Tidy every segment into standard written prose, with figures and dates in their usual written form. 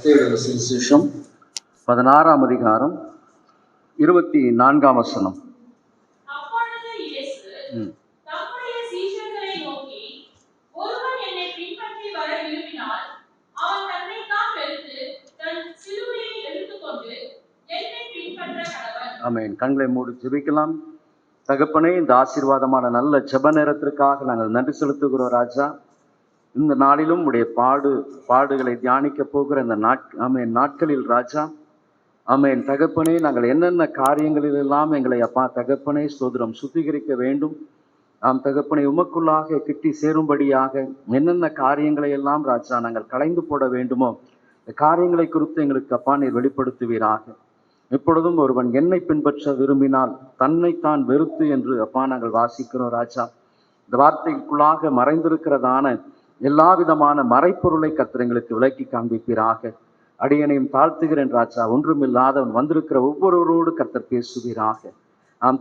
மத்தேயு சுவிசேஷம் 16ஆம் அதிகாரம் 24ஆம் வசனம். அப்பொழுது இயேசு தம்முடைய சீஷர்களை நோக்கி, ஒருவன் என்னை பின்பற்றி வர விரும்பினால் அவன் தன்னைத்தான் வெறுத்து தன் சிலுவையை எடுத்துக்கொண்டு என்னை பின்பற்ற கடவன். ஆமென். கண்களை மூடி ஜெபிக்கலாம். தகப்பனே, இந்த ஆசீர்வாதமான நல்ல ஜெப நேரத்திற்காக நாங்கள் நன்றி செலுத்துகிறோம் ராஜா. இந்த நாளிலும் உடைய பாடுகளை தியானிக்க போகிற இந்த நாட்களில் ராஜா, ஆமென் தகப்பனே, நாங்கள் என்னென்ன காரியங்களிலெல்லாம் எங்களை அப்பா தகப்பனே ஸ்தோத்திரம் சுத்திகரிக்க வேண்டும், தகப்பனை உமக்குள்ளாக கிட்டி சேரும்படியாக என்னென்ன காரியங்களை எல்லாம் ராஜா நாங்கள் களைந்து போட வேண்டுமோ இந்த காரியங்களை குறித்து எங்களுக்கு அப்பா நீர் வெளிப்படுத்துவீராக. எப்பொழுதும் ஒருவன் என்னை பின்பற்ற விரும்பினால் தன்னைத்தான் வெறுத்து என்று அப்பா நாங்கள் வாசிக்கிறோம் ராஜா. இந்த வார்த்தைக்குள்ளாக மறைந்திருக்கிறதான எல்லா விதமான மறைப்பொருளை கர்த்தர் எங்களுக்கு விளக்கி காண்பிப்பீராக. அடியனையும் தாழ்த்துகிறேன் ராஜா. ஒன்றுமில்லாதவன் வந்திருக்கிற ஒவ்வொருவரோடு கர்த்தர் பேசுவீராக.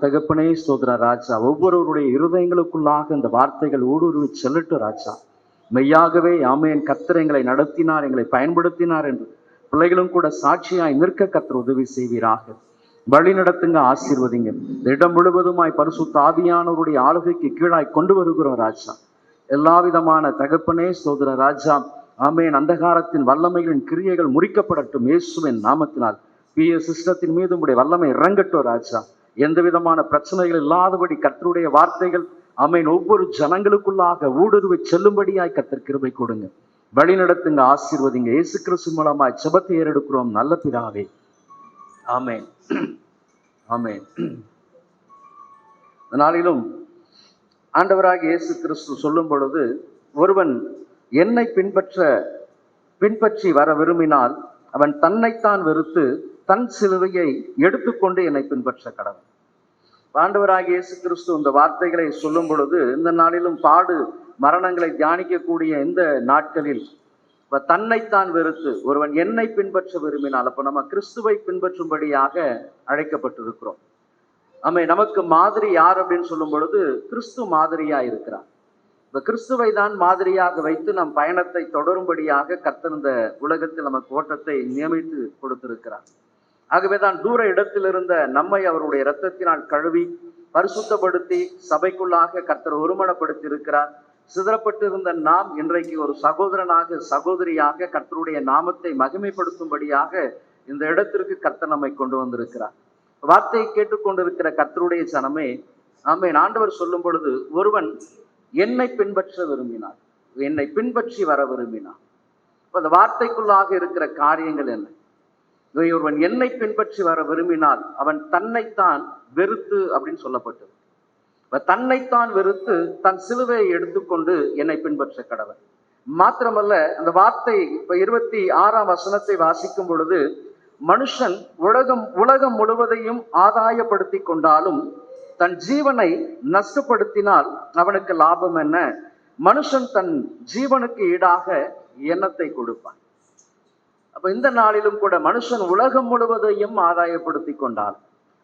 தகப்பனே ஸ்தோத்திர ராஜா, ஒவ்வொருவருடைய இருதயங்களுக்குள்ளாக இந்த வார்த்தைகள் ஊடுருவி செல்லட்டும் ராஜா. மெய்யாகவே ஆமென் கர்த்தர் எங்களை நடத்தினார், எங்களை பயன்படுத்தினார் என்று பிள்ளைகளும் கூட சாட்சியாய் நிற்க கர்த்தர் உதவி செய்வீராக. வழி நடத்துங்க, ஆசீர்வதிங்க. இந்த இடம் முழுவதுமாய் பரிசுத்த ஆவியானவருடைய ஆளுகைக்கு கீழாய் கொண்டு வருகிறோம் ராஜா. எல்லா விதமான தகப்பனே ஸ்தோத்திர ராஜா, ஆமென் அந்தகாரத்தின் வல்லமைகளின் கிரியைகள் முறிக்கப்படட்டும் இயேசுவின் நாமத்தினால். சிஸ்டத்தின் மீது உடைய வல்லமை இறங்கட்டும் ராஜா. எந்த விதமான பிரச்சனைகள் இல்லாதபடி கர்த்தருடைய வார்த்தைகள் ஆமென் ஒவ்வொரு ஜனங்களுக்குள்ளாக ஊடுருவி செல்லும்படியாய் கர்த்தர் கிருபை கொடுங்க. வழி நடத்துங்க, ஆசீர்வதிங்க. இயேசு கிறிஸ்து மூலமாய் ஜெபத்தை ஏறெடுக்கிறோம் நல்ல பிதாவே, ஆமென் ஆமென். நாளிலும் ஆண்டவராக இயேசு கிறிஸ்து சொல்லும் பொழுது, ஒருவன் என்னை பின்பற்றி வர விரும்பினால் அவன் தன்னைத்தான் வெறுத்து தன் சிலுவையை எடுத்துக்கொண்டு என்னை பின்பற்ற கடவன். ஆண்டவராக இயேசு கிறிஸ்து இந்த வார்த்தைகளை சொல்லும் பொழுது, இந்த நாளிலும் பாடு மரணங்களை தியானிக்கக்கூடிய இந்த நாட்களில் தன்னைத்தான் வெறுத்து ஒருவன் என்னை பின்பற்ற விரும்பினால், அப்போ நம்ம கிறிஸ்துவை பின்பற்றும்படியாக அழைக்கப்பட்டிருக்கிறோம். நமக்கு மாதிரி யார் அப்படின்னு சொல்லும் பொழுது கிறிஸ்து மாதிரியா இருக்கிறார். இப்ப கிறிஸ்துவை தான் மாதிரியாக வைத்து நம் பயணத்தை தொடரும்படியாக கர்த்தர் இந்த உலகத்தில் நமக்கு ஓட்டத்தை நியமித்து கொடுத்திருக்கிறார். ஆகவேதான் தூர இடத்தில் இருந்த நம்மை அவருடைய இரத்தத்தினால் கழுவி பரிசுத்தப்படுத்தி சபைக்குள்ளாக கர்த்தர் ஒருமனப்படுத்தி இருக்கிறார். சிதறப்பட்டு இருந்த நாம் இன்றைக்கு ஒரு சகோதரனாக சகோதரியாக கர்த்தருடைய நாமத்தை மகிமைப்படுத்தும்படியாக இந்த இடத்திற்கு கர்த்தர் நம்மை கொண்டு வந்திருக்கிறார். வார்த்தையை கேட்டுக்கொண்டிருக்கிற கர்த்தருடைய ஜனமே, ஆமென் ஆண்டவர் சொல்லும் பொழுது, ஒருவன் என்னை பின்பற்ற விரும்பினார், என்னை பின்பற்றி வர விரும்பினார். அந்த வார்த்தைக்குள்ளாக இருக்கிற காரியங்கள் என்ன? ஒருவன் என்னை பின்பற்றி வர விரும்பினால் அவன் தன்னைத்தான் வெறுத்து அப்படின்னு சொல்லப்பட்டது. தன்னைத்தான் வெறுத்து தன் சிலுவையை எடுத்துக்கொண்டு என்னை பின்பற்ற கடவன். மாத்திரமல்ல, அந்த வார்த்தை இப்ப 26ஆம் வசனத்தை வாசிக்கும் பொழுது, மனுஷன் உலகம் முழுவதையும் ஆதாயப்படுத்தி கொண்டாலும் தன் ஜீவனை நஷ்டப்படுத்தினால் அவனுக்கு லாபம் என்ன? மனுஷன் தன் ஜீவனுக்கு ஈடாக எண்ணத்தை கொடுப்பான். அப்ப இந்த நாளிலும் கூட மனுஷன் உலகம் முழுவதையும் ஆதாயப்படுத்தி கொண்டால்,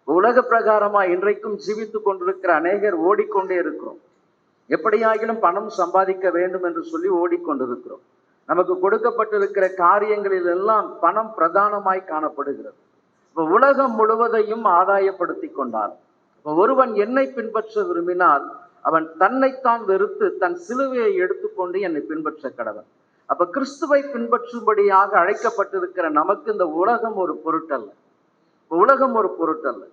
உலக பிரகாரமா இன்றைக்கும் ஜீவித்து கொண்டிருக்கிற அநேகர் ஓடிக்கொண்டே இருக்கிறோம். எப்படியாகிலும் பணம் சம்பாதிக்க வேண்டும் என்று சொல்லி ஓடிக்கொண்டிருக்கிறோம். நமக்கு கொடுக்கப்பட்டிருக்கிற காரியங்களில் எல்லாம் பணம் பிரதானமாய் காணப்படுகிறது. இப்போ உலகம் முழுவதையும் ஆதாயப்படுத்தி கொண்டால், இப்போ ஒருவன் என்னை பின்பற்ற விரும்பினால் அவன் தன்னைத்தான் வெறுத்து தன் சிலுவையை எடுத்துக்கொண்டு என்னை பின்பற்ற கடவன். அப்ப கிறிஸ்துவை பின்பற்றும்படியாக அழைக்கப்பட்டிருக்கிற நமக்கு இந்த உலகம் ஒரு பொருட்டல்ல. உலகம் ஒரு பொருட்டல்ல.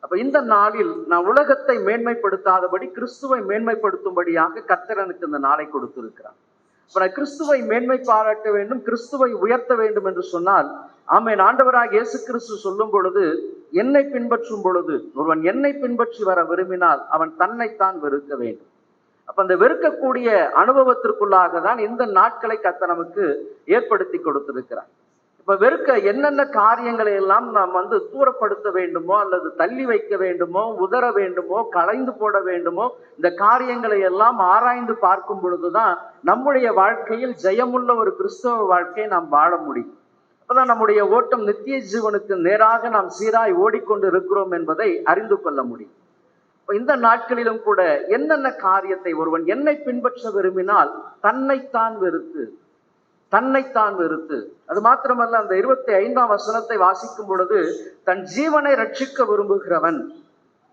அப்ப இந்த நாளில் நான் உலகத்தை மேன்மைப்படுத்தாதபடி கிறிஸ்துவை மேன்மைப்படுத்தும்படியாக கர்த்தர் எனக்கு இந்த நாளை கொடுத்திருக்கிறார். இப்ப நான் கிறிஸ்துவை மேன்மை பாராட்ட வேண்டும், கிறிஸ்துவை உயர்த்த வேண்டும் என்று சொன்னால், ஆமென் ஆண்டவராக இயேசு கிறிஸ்து சொல்லும் பொழுது, என்னை பின்பற்றும் பொழுது ஒருவன் என்னை பின்பற்றி வர விரும்பினால் அவன் தன்னைத்தான் வெறுக்க வேண்டும். அப்ப அந்த வெறுக்கக்கூடிய அனுபவத்திற்குள்ளாக தான் இந்த நாட்களை கர்த்தர் நமக்கு ஏற்படுத்தி கொடுத்திருக்கிறார். இப்ப வெறுக்க என்னென்ன காரியங்களை எல்லாம் நாம் தூரப்படுத்த வேண்டுமோ அல்லது தள்ளி வைக்க வேண்டுமோ, உதற வேண்டுமோ, களைந்து போட வேண்டுமோ, இந்த காரியங்களை எல்லாம் ஆராய்ந்து பார்க்கும் பொழுதுதான் நம்முடைய வாழ்க்கையில் ஜெயமுள்ள ஒரு கிறிஸ்தவ வாழ்க்கையை நாம் வாழ முடியும். அப்பதான் நம்முடைய ஓட்டம் நித்திய ஜீவனுக்கு நேராக நாம் சீராய் ஓடிக்கொண்டு இருக்கிறோம் என்பதை அறிந்து கொள்ள முடியும். இந்த நாட்களிலும் கூட என்னென்ன காரியத்தை ஒருவன் என்னை பின்பற்ற விரும்பினால் தன்னைத்தான் வெறுத்து தன்னைத்தான் வெறுத்து. அது மாத்திரமல்ல, அந்த 25ஆம் வசனத்தை வாசிக்கும் பொழுது, தன் ஜீவனை ரட்சிக்க விரும்புகிறவன்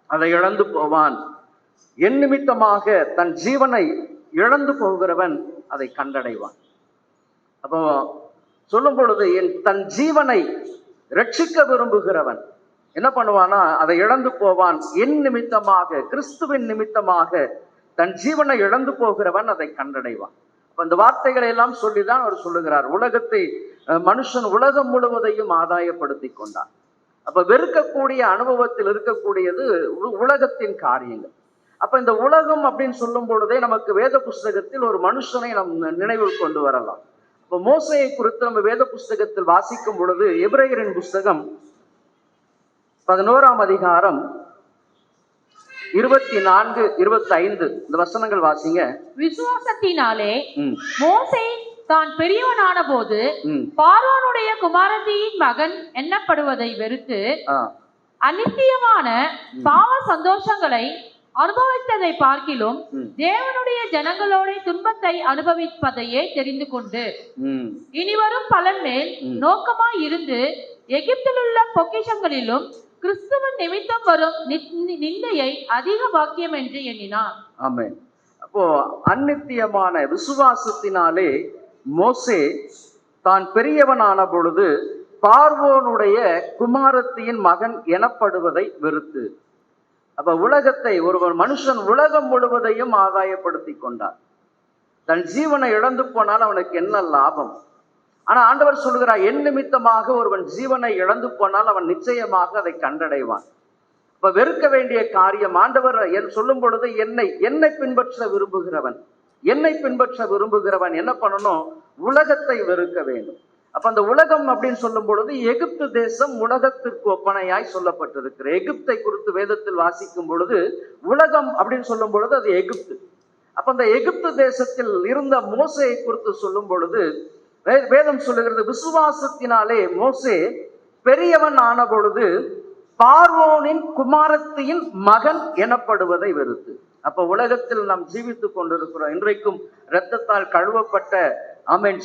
அதை இழந்து போவான், என் நிமித்தமாக தன் ஜீவனை இழந்து போகிறவன் அதை கண்டடைவான். அப்போ சொல்லும் பொழுது, தன் ஜீவனை ரட்சிக்க விரும்புகிறவன் என்ன பண்ணுவானா, அதை இழந்து போவான். என் நிமித்தமாக, கிறிஸ்துவின் நிமித்தமாக தன் ஜீவனை இழந்து போகிறவன் அதை கண்டடைவான். அந்த வார்த்தைகளை எல்லாம் சொல்லிதான் அவர் சொல்லுகிறார், மனுஷன் உலகம் முழுவதையும் ஆதாயப்படுத்தி கொண்டான். அப்ப வெறுக்கக்கூடிய அனுபவத்தில் இருக்கக்கூடியது உலகத்தின் காரியங்கள். அப்ப இந்த உலகம் அப்படின்னு சொல்லும் பொழுதே நமக்கு வேத புஸ்தகத்தில் ஒரு மனுஷனை நம் நினைவில் கொண்டு வரலாம். இப்ப மோசேயை குறித்து நம்ம வேத புஸ்தகத்தில் வாசிக்கும் பொழுது, எபிரேயரின் புஸ்தகம் 11ஆம் அதிகாரம் 24, 25 இந்த வசனங்கள் வாசிங்க. விசுவாசத்தினாலே மோசே தான் பெரியவனான போது பார்வோனுடைய குமாரத்தியின் மகன் எண்ணப்படுவதை வெறுத்து அநித்தியமான பாவ சந்தோஷங்களை அனுபவித்ததை பார்க்கிலும் தேவனுடைய ஜனங்களோட துன்பத்தை அனுபவிப்பதையே தெரிந்து கொண்டு இனிவரும் பலன் மேல் நோக்கமாய் இருந்து எகிப்தில் உள்ள பொக்கிஷங்களிலும் கிறிஸ்துவின் நிமித்தம் வரும் நிந்தையை அதிக பாக்கியம் என்று எண்ணினார். ஆமென். அப்போ அநித்தியமான விசுவாசத்தினாலே மோசே தான் பெரியவனான பொழுது பார்வோனுடைய குமாரத்தியின் மகன் எனப்படுவதை வெறுத்து. அப்ப உலகத்தை ஒரு மனுஷன் உலகம் முழுவதையும் ஆதாயப்படுத்தி கொண்டார். தன் ஜீவனை இழந்து போனால் அவனுக்கு என்ன லாபம்? ஆனா ஆண்டவர் சொல்லுகிறார், என் நிமித்தமாக ஒருவன் ஜீவனை இழந்து போனால் அவன் நிச்சயமாக அதை கண்டடைவான். இப்ப வெறுக்க வேண்டிய காரியம், ஆண்டவர் சொல்லும் பொழுது என்னை பின்பற்ற விரும்புகிறவன் என்ன பண்ணணும்? உலகத்தை வெறுக்க வேண்டும். அப்ப அந்த உலகம் அப்படின்னு சொல்லும் பொழுது எகிப்து தேசம் உலகத்திற்கு ஒப்பனையாய் சொல்லப்பட்டிருக்கிற. எகிப்தை குறித்து வேதத்தில் வாசிக்கும் பொழுது உலகம் அப்படின்னு சொல்லும் பொழுது அது எகிப்து. அப்ப அந்த எகிப்து தேசத்தில் இருந்த மோசேயை குறித்து சொல்லும் பொழுது வேதம் சொல்லுகிறது, விசுவாசத்தினாலே மோசே பெரியவன் ஆன பொழுது பார்வோனின் குமாரத்தியின் மகன் எனப்படுவதை வெறுத்து. அப்ப உலகத்தில் நாம் ஜீவித்துக் கொண்டிருக்கிறோம். இன்றைக்கும் இரத்தத்தால் கழுவப்பட்ட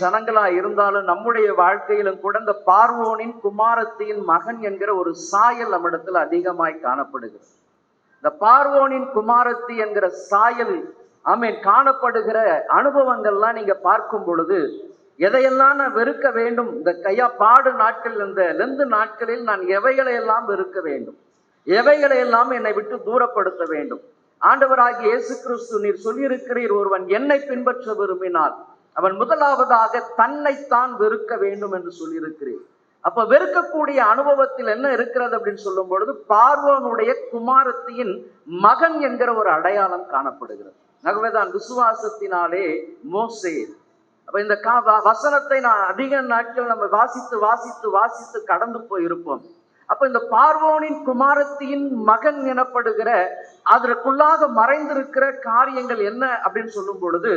ஜனங்களா இருந்தாலும் நம்முடைய வாழ்க்கையிலும் கூட இந்த பார்வோனின் குமாரத்தியின் மகன் என்கிற ஒரு சாயல் நம்மிடத்தில் அதிகமாய் காணப்படுகிறது. இந்த பார்வோனின் குமாரத்தி என்கிற சாயல் காணப்படுகிற அனுபவங்கள்லாம் நீங்க பார்க்கும் பொழுது எதையெல்லாம் நான் வெறுக்க வேண்டும்? இந்த பாடு நாட்களில், இந்த லெந்து நாட்களில் நான் எவைகளை எல்லாம் வெறுக்க வேண்டும், எவைகளை எல்லாம் என்னை விட்டு தூரப்படுத்த வேண்டும்? ஆண்டவராகிய இயேசு கிறிஸ்து, நீர் சொல்லியிருக்கிறீர், ஒருவன் என்னை பின்பற்ற விரும்பினால் அவன் முதலாவதாக தன்னைத்தான் வெறுக்க வேண்டும் என்று சொல்லியிருக்கிறீர். அப்ப வெறுக்கக்கூடிய அனுபவத்தில் என்ன இருக்கிறது அப்படின்னு சொல்லும் பொழுது பார்வோனுடைய குமாரத்தியின் மகன் என்கிற ஒரு அடையாளம் காணப்படுகிறது. ஆகவேதான் விசுவாசத்தினாலே மோசே. அப்ப இந்த வசனத்தை நான் அதிக நாட்கள் நம்ம வாசித்து வாசித்து வாசித்து கடந்து போயிருப்போம். அப்ப இந்த பார்வோனின் குமாரத்தியின் மகன் எனப்படுகிற அதற்குள்ளாக மறைந்திருக்கிற காரியங்கள் என்ன அப்படின்னு சொல்லும் பொழுது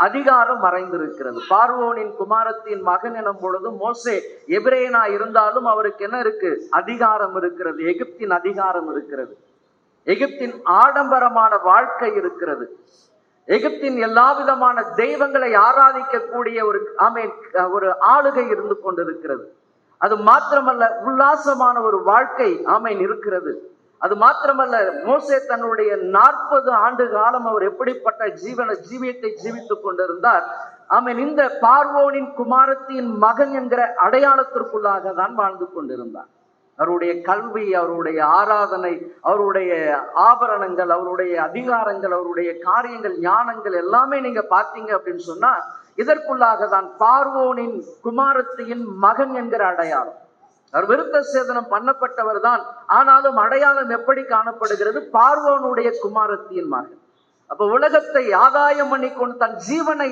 அதிகாரம் மறைந்திருக்கிறது. பார்வோனின் குமாரத்தின் மகன் எனும் பொழுது மோசே எபிரேயனா இருந்தாலும் அவருக்கு என்ன இருக்கு? அதிகாரம் இருக்கிறது. எகிப்தின் அதிகாரம் இருக்கிறது. எகிப்தின் ஆடம்பரமான வாழ்க்கை இருக்கிறது. எகிப்தின் எல்லா விதமான தெய்வங்களை ஆராதிக்கக்கூடிய ஒரு ஆளுகை இருந்து கொண்டிருக்கிறது. அது மாத்திரமல்ல, உல்லாசமான ஒரு வாழ்க்கை இருக்கிறது. அது மாத்திரமல்ல, மோசே தன்னுடைய 40 ஆண்டு காலம் அவர் எப்படிப்பட்ட ஜீவியத்தை ஜீவித்துக் கொண்டிருந்தார். இந்த பார்வோனின் குமாரத்தின் மகன் என்கிற அடையாளத்திற்குள்ளாக தான் வாழ்ந்து கொண்டிருந்தார். அவருடைய கல்வி, அவருடைய ஆராதனை, அவருடைய ஆபரணங்கள், அவருடைய அதிகாரங்கள், அவருடைய காரியங்கள், ஞானங்கள் எல்லாமே நீங்க பார்த்தீங்க அப்படின்னு சொன்னா இதற்குள்ளாக தான் பார்வோனின் குமாரத்தின் மகன் என்கிற அடையாளம். அவர் விருத்த சேதனம் பண்ணப்பட்டவர் தான், ஆனாலும் அடையாளம் எப்படி காணப்படுகிறது? பார்வோனுடைய குமாரத்தின் மகன். அப்ப உலகத்தை ஆதாயம் பண்ணி கொண்டு தன் ஜீவனை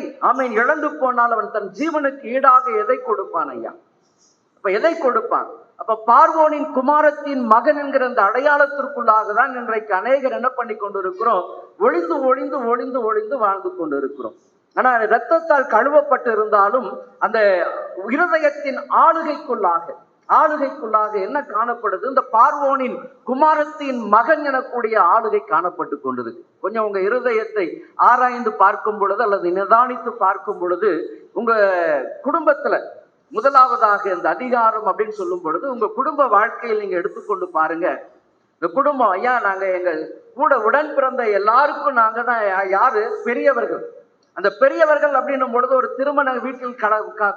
இழந்து போனால் அவன் தன் ஜீவனுக்கு ஈடாக எதை கொடுப்பான் ஐயா? அப்ப எதை கொடுப்பான்? அப்ப பார்வோனின் குமாரத்தின் மகன் என்கிற அந்த அடையாளத்திற்குள்ளாக தான் இன்றைக்கு அநேகர் என்ன பண்ணி கொண்டிருக்கிறோம்? ஒளிந்து ஒளிந்து ஒளிந்து ஒளிந்து வாழ்ந்து கொண்டிருக்கிறோம். ஆனா இரத்தத்தால் கழுவப்பட்டு இருந்தாலும் அந்த இருதயத்தின் ஆளுகைக்குள்ளாக, ஆளுகைக்குள்ளாக என்ன காணப்படுது? இந்த பார்வோனின் குமாரத்தின் மகன் எனக்கூடிய ஆளுகை காணப்பட்டு கொண்டது. கொஞ்சம் உங்க இருதயத்தை ஆராய்ந்து பார்க்கும் பொழுது அல்லது நிதானித்து பார்க்கும் பொழுது உங்க குடும்பத்துல முதலாவதாக இந்த அதிகாரம் அப்படின்னு சொல்லும் பொழுது உங்க குடும்ப வாழ்க்கையில் நீங்க எடுத்துக்கொண்டு பாருங்க. இந்த குடும்பம், ஐயா நாங்க எங்க கூட உடன் பிறந்த எல்லாருக்கும் நாங்க தான் யாரு பெரியவர்கள். அந்த பெரியவர்கள் அப்படின்னும் பொழுது ஒரு திருமண வீட்டில்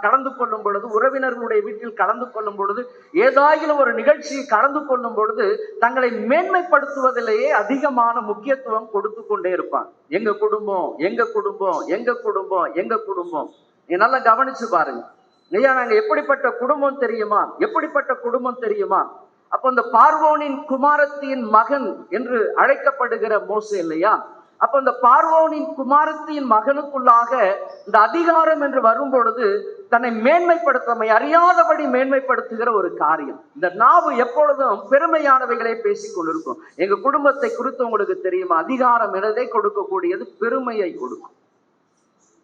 கலந்து கொள்ளும் பொழுது, உறவினர்களுடைய வீட்டில் கலந்து கொள்ளும் பொழுது, ஏதாயிலும் ஒரு நிகழ்ச்சியை கலந்து கொள்ளும் பொழுது தங்களை மேன்மைப்படுத்துவதிலேயே அதிகமான முக்கியத்துவம் கொடுத்து கொண்டே இருப்பாங்க. எங்க குடும்பம், எங்க குடும்பம், எங்க குடும்பம், எங்க குடும்பம். நீ நல்லா கவனிச்சு பாருங்க. ஐயா நாங்க எப்படிப்பட்ட குடும்பம் தெரியுமா, எப்படிப்பட்ட குடும்பம் தெரியுமா? அப்போ இந்த பார்வோனின் குமாரத்தின் மகன் என்று அழைக்கப்படுகிற மோசே இல்லையா? அப்ப இந்த பார்வோனின் குமாரத்தின் மகனுக்குள்ளாக இந்த அதிகாரம் என்று வரும் பொழுது தன்னை மேன்மைப்படுத்த அறியாதபடி மேன்மைப்படுத்துகிற ஒரு காரியம். இந்த நாவு எப்பொழுதும் பெருமையானவைகளை பேசிக் கொண்டிருக்கும். எங்க குடும்பத்தை குறித்து உங்களுக்கு தெரியுமா? அதிகாரம் எனதை கொடுக்கக்கூடியது பெருமையை கொடுக்கும்.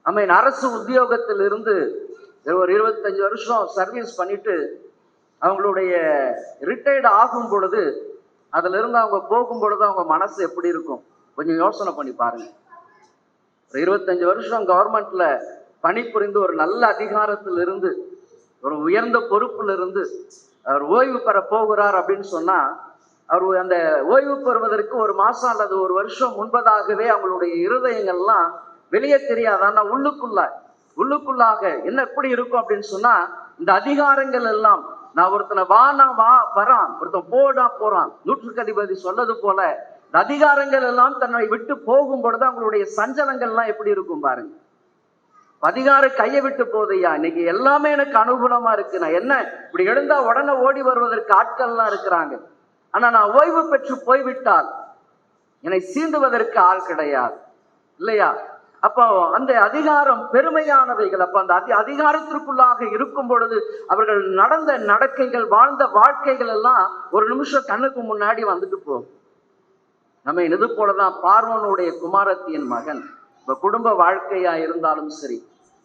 ஆமென். அரசு உத்தியோகத்தில் இருந்து ஒரு 25 வருஷம் சர்வீஸ் பண்ணிட்டு அவங்களுடைய ரிட்டையர்டு ஆகும் பொழுது அதுல இருந்து அவங்க போகும் பொழுது அவங்க மனசு எப்படி இருக்கும்? கொஞ்சம் யோசனை பண்ணி பாருங்க. ஒரு 25 வருஷம் கவர்மெண்ட்ல பணிபுரிந்து ஒரு நல்ல அதிகாரத்தில் இருந்து ஒரு உயர்ந்த பொறுப்புல இருந்து அவர் ஓய்வு பெற போகிறார் அப்படின்னு சொன்னா, அவர் அந்த ஓய்வு பெறுவதற்கு ஒரு மாசம் அல்லது ஒரு வருஷம் முன்பதாகவே அவங்களுடைய இருதயங்கள்லாம் வெளியே தெரியாதான்னா உள்ளுக்குள்ளாக என்ன எப்படி இருக்கும் அப்படின்னு சொன்னா, இந்த அதிகாரங்கள் எல்லாம் நான் ஒருத்தனை வரான், ஒருத்தன் போறான். நூற்றுக்கு அதிபதி சொன்னது போல இந்த அதிகாரங்கள் எல்லாம் தன்னை விட்டு போகும் பொழுது அவங்களுடைய சஞ்சலங்கள்லாம் எப்படி இருக்கும் பாருங்க. அதிகார கையை விட்டு போதையா, இன்னைக்கு எல்லாமே எனக்கு அனுகூலமா இருக்கு, நான் என்ன இப்படி எழுந்தா உடனே ஓடி வருவதற்கு ஆட்கள்லாம் இருக்கிறாங்க. ஆனா நான் ஓய்வு பெற்று போய்விட்டால் என்னை சீண்டுவதற்கு ஆள் கிடையாது இல்லையா? அப்போ அந்த அதிகாரம் பெருமையானவைகள். அப்ப அந்த அதிகாரத்திற்குள்ளாக இருக்கும் பொழுது அவர்கள் நடந்த நடக்கைகள், வாழ்ந்த வாழ்க்கைகள் எல்லாம் ஒரு நிமிஷம் கண்ணுக்கு முன்னாடி வந்துட்டு போகும். நம்ம இது போலதான் பார்வோனுடைய குமாரத்தின் மகன். இப்ப குடும்ப வாழ்க்கையா இருந்தாலும் சரி,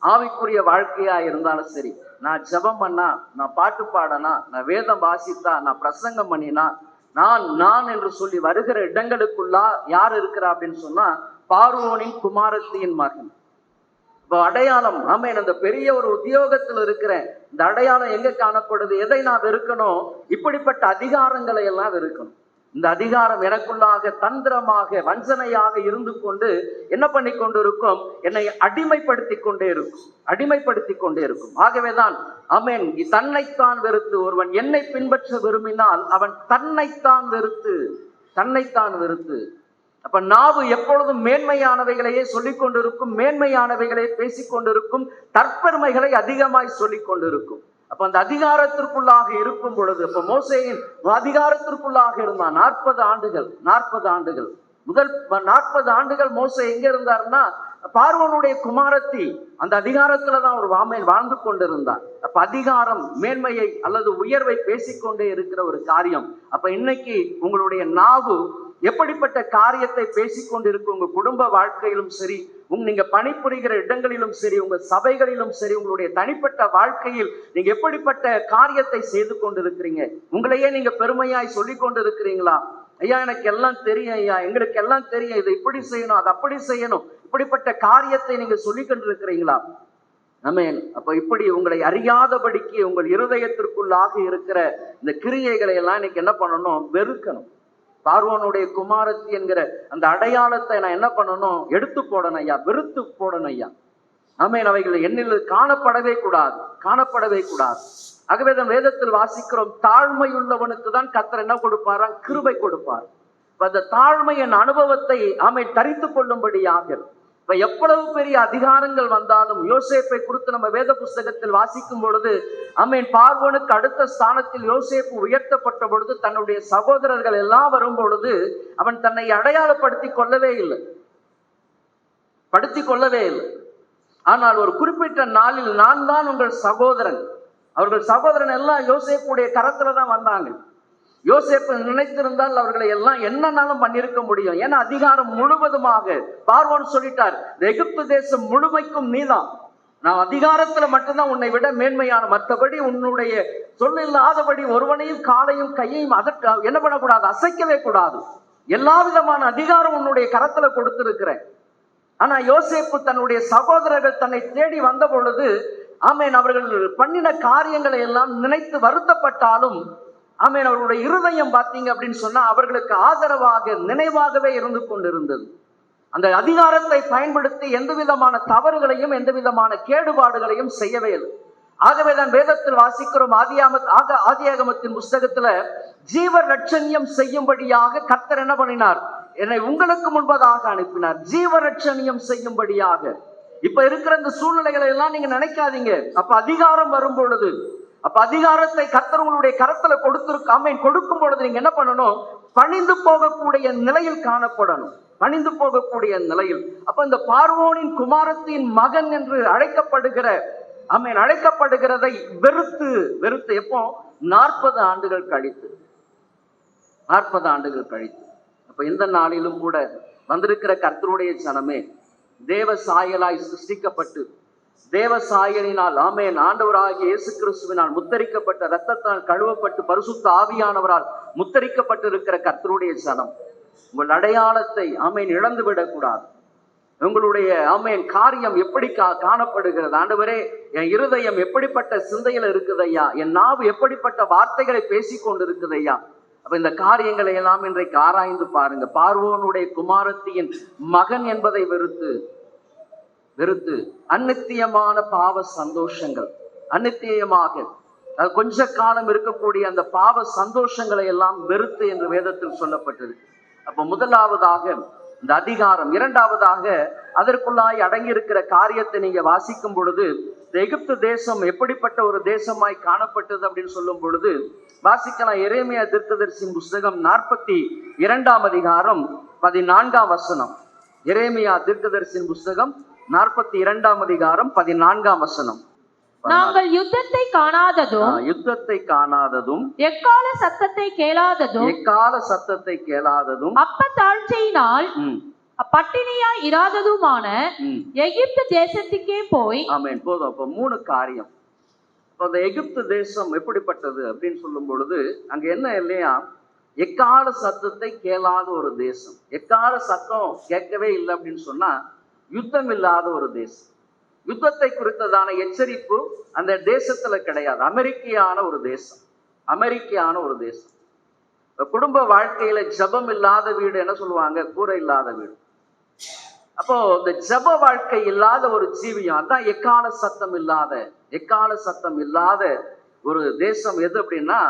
ஆவிக்குரிய வாழ்க்கையா இருந்தாலும் சரி, நான் ஜெபம் பண்ணா, நான் பாட்டு பாடனா, நான் வேதம் வாசித்தா, நான் பிரசங்கம் பண்ணினா, நான் என்று சொல்லி வருகிற இடங்களுக்குள்ளா யார் இருக்கிறா அப்படின்னு சொன்னா பார்வோனின் குமாரத்தின் மகன். இப்போ அடையாளம், ஆமென். அந்த பெரிய ஒரு உத்தியோகத்தில் இருக்கிறேன், இந்த அடையாளம் எங்க காணப்படுது? எதை நான் வெறுக்கணும்? இப்படிப்பட்ட அதிகாரங்களை எல்லாம் வெறுக்கணும். இந்த அதிகாரம் எனக்குள்ளாக தந்திரமாக வஞ்சனையாக இருந்து கொண்டு என்ன பண்ணி கொண்டு இருக்கும்? என்னை அடிமைப்படுத்தி கொண்டே இருக்கும். ஆகவேதான் ஆமென், தன்னைத்தான் வெறுத்து ஒருவன் என்னை பின்பற்ற விரும்பினால் அவன் தன்னைத்தான் வெறுத்து. அப்ப நாவு எப்பொழுதும் மேன்மையானவைகளையே சொல்லிக் கொண்டிருக்கும், மேன்மையானவைகளை பேசிக் கொண்டிருக்கும், தற்பெருமைகளை அதிகமாய் சொல்லிக் கொண்டிருக்கும். அப்ப அந்த அதிகாரத்திற்குள்ளாக இருக்கும் பொழுது, அப்ப மோசேயின் அதிகாரத்திற்குள்ளாக இருந்தான் 40 ஆண்டுகள். முதல் 40 ஆண்டுகள் மோசே எங்க இருந்தாருன்னா பார்வோனுடைய குமாரத்தி அந்த அதிகாரத்துலதான் ஒரு வாழ்ந்து கொண்டிருந்தார். அப்ப அதிகாரம் மேன்மையை அல்லது உயர்வை பேசிக்கொண்டே இருக்கிற ஒரு காரியம். அப்ப இன்னைக்கு உங்களுடைய நாவு எப்படிப்பட்ட காரியத்தை பேசிக்கொண்டிருக்கு? உங்க குடும்ப வாழ்க்கையிலும் சரி, நீங்க பணிபுரிகிற இடங்களிலும் சரி, உங்க சபைகளிலும் சரி, உங்களுடைய தனிப்பட்ட வாழ்க்கையில் நீங்க எப்படிப்பட்ட காரியத்தை செய்து கொண்டிருக்கிறீங்க? உங்களையே நீங்க பெருமையாய் சொல்லி கொண்டிருக்கிறீங்களா? ஐயா எனக்கு எல்லாம் தெரியும், ஐயா எங்களுக்கு எல்லாம் தெரியும், இதை இப்படி செய்யணும், அதை அப்படி செய்யணும், இப்படிப்பட்ட காரியத்தை நீங்க சொல்லி கொண்டிருக்கிறீங்களா? ஆமென். அப்ப இப்படி உங்களை அறியாதபடிக்கு உங்கள் இருதயத்திற்குள்ளாக இருக்கிற இந்த கிரியைகளை எல்லாம் இன்னைக்கு என்ன பண்ணணும்? வெறுக்கணும். பார்வோனுடைய குமாரத்தி என்கிற அந்த அடையாளத்தை நான் என்ன பண்ணணும்? எடுத்து போடணும் ஐயா, வெறுத்து போடணும் ஐயா. ஆமென். அவைகள் என்னில் காணப்படவே கூடாது. ஆகவே தான் வேதத்தில் வாசிக்கிறோம், தாழ்மை உள்ளவனுக்கு தான் கர்த்தர் என்ன கொடுப்பாரா? கிருபை கொடுப்பார். அந்த தாழ்மையின் அனுபவத்தை ஆமென் தரித்து கொள்ளும்படியாக இப்ப எவ்வளவு பெரிய அதிகாரங்கள் வந்தாலும் யோசேப்பை குறித்து நம்ம வேத புஸ்தகத்தில் வாசிக்கும் பொழுது ஆமென், பார்வோனுக்கு அடுத்த ஸ்தானத்தில் யோசேப்பு உயர்த்தப்பட்ட பொழுது தன்னுடைய சகோதரர்கள் எல்லாம் வரும் பொழுது அவன் தன்னை அடையாளப்படுத்திக் கொள்ளவே இல்லை. ஆனால் ஒரு குறிப்பிட்ட நாளில் நான் தான் உங்கள் சகோதரன். அவர்கள் சகோதரன் எல்லாம் யோசேப்புடைய கரத்துல தான் வந்தாங்க. யோசேப்பு நினைத்திருந்தால் அவர்களை எல்லாம் என்னன்னாலும் பண்ணிருக்க முடியும். ஏன்னா அதிகாரம் முழுவதுமாக பார்வோன் சொல்லிட்டார், எகிப்து தேசம் முழுமைக்கும் நீதான். நான் அதிகாரத்துல மட்டும்தான் உன்னை விட மேன்மையான, மற்றபடி உன்னுடைய சொல்லில்லாதபடி ஒருவனையும் காலையும் கையையும் அதற்கு என்ன பண்ணக்கூடாது, அசைக்கவே கூடாது. எல்லா விதமான அதிகாரம் உன்னுடைய கரத்துல கொடுத்திருக்கிறேன். ஆனா யோசேப்பு தன்னுடைய சகோதரர்கள் தன்னை தேடி வந்த பொழுது ஆமேன் அவர்கள் பண்ணின காரியங்களை எல்லாம் நினைத்து வருத்தப்பட்டாலும் ஆமேன் அவர்களுடைய இருதயம் பார்த்தீங்க அப்படின்னு சொன்னா அவர்களுக்கு ஆதரவாக நினைவாகவே இருந்து கொண்டிருந்தது. அந்த அதிகாரத்தை பயன்படுத்தி எந்த விதமான தவறுகளையும் எந்த விதமான கேடுபாடுகளையும் செய்யவே இல்லை. ஆகவேதான் வேதத்தில் வாசிக்கிறோம், ஆதியாகமத்தின் புஸ்தகத்துல ஜீவ ரட்சணியம் செய்யும்படியாக கர்த்தர் என்ன பண்ணினார், என்னை உங்களுக்கு முன்பதாக அனுப்பினார் ஜீவ ரட்சணியம் செய்யும்படியாக. இப்ப இருக்கிற இந்த சூழ்நிலைகளை எல்லாம் நீங்க நினைக்காதீங்க. அப்ப அதிகாரம் வரும் பொழுது, அப்ப அதிகாரத்தை கர்த்தர் உங்களுடைய கரத்துல கொடுக்கும் பொழுது நீங்க என்ன பண்ணணும், பணிந்து போகக்கூடிய நிலையில் காணப்படணும், பணிந்து போகக்கூடிய நிலையில். அப்ப இந்த பார்வோனின் குமாரத்தின் மகன் என்று அழைக்கப்படுகிறதை வெறுத்து எப்போ 40 ஆண்டுகள் கழித்து அப்ப இந்த நாளிலும் கூட வந்திருக்கிற கர்த்தருடைய ஜனமே, தேவ சாயலாய் சிருஷ்டிக்கப்பட்டு தேவ சாயலினால் ஆமேன் ஆண்டவராகிய இயேசு கிறிஸ்துவினால் முத்தரிக்கப்பட்ட, இரத்தத்தால் கழுவப்பட்டு பரிசுத்த ஆவியானவரால் முத்தரிக்கப்பட்டிருக்கிற கர்த்தருடைய ஜனம், உங்கள் அடையாளத்தை ஆமேன் இழந்து விடக்கூடாது. உங்களுடைய ஆமேன் காரியம் எப்படி காணப்படுகிறது, ஆண்டவரே என் இருதயம் எப்படிப்பட்ட சிந்தையில இருக்குதையா, என் நாவு எப்படிப்பட்ட வார்த்தைகளை பேசிக்கொண்டு இருக்குதையா. அப்ப இந்த காரியங்களை எல்லாம் இன்றைக்கு ஆராய்ந்து பாருங்க. பார்வோனுடைய குமாரத்தியின் மகன் என்பதை வெறுத்து அநித்தியமான பாவ சந்தோஷங்கள், அநித்தியமாக கொஞ்ச காலம் இருக்கக்கூடிய அந்த பாவ சந்தோஷங்களை எல்லாம் வெறுத்து என்று வேதத்தில் சொல்லப்பட்டது. அப்ப முதலாவதாக இந்த அதிகாரம், இரண்டாவதாக அதற்குள்ளாய் அடங்கி இருக்கிற காரியத்தை நீங்க வாசிக்கும் பொழுது எகிப்து தேசம் எப்படிப்பட்ட ஒரு தேசமாய் காணப்பட்டது அப்படின்னு சொல்லும் பொழுது வாசிக்கலாம். எரேமியா தீர்க்கதரிசியின் புஸ்தகம் 42ஆம் அதிகாரம் 14ஆம் வசனம். எரேமியா தீர்க்கதரிசியின் புஸ்தகம் 42ஆம் அதிகாரம் 14ஆம் வசனம். நாங்கள் யுத்தத்தை காணாததும் எக்கால சத்தத்தை கேளாததும் அப்பத்தாழ்ச்சியினால் பட்டினியாய் இராததுமான எகிப்து தேசத்துக்கே போய். ஆமென். போதும். அப்ப 3 காரியம். அந்த எகிப்து தேசம் எப்படிப்பட்டது அப்படின்னு சொல்லும் பொழுது அங்க என்ன இல்லையா, எக்கால சத்தத்தை கேளாத ஒரு தேசம். எக்கால சத்தம் கேட்கவே இல்லை அப்படின்னு சொன்னா யுத்தம் இல்லாத ஒரு தேசம். யுத்தத்தை குறித்ததான எச்சரிப்பு அந்த தேசத்துல கிடையாது. அமெரிக்கையான ஒரு தேசம். குடும்ப வாழ்க்கையில ஜபம் இல்லாத வீடு என்ன சொல்லுவாங்க, கூரை இல்லாத வீடு. அப்போ இந்த ஜப வாழ்க்கை இல்லாத ஒரு ஜீவியம், அதான் எக்கால சத்தம் இல்லாத ஒரு தேசம் எது அப்படின்னா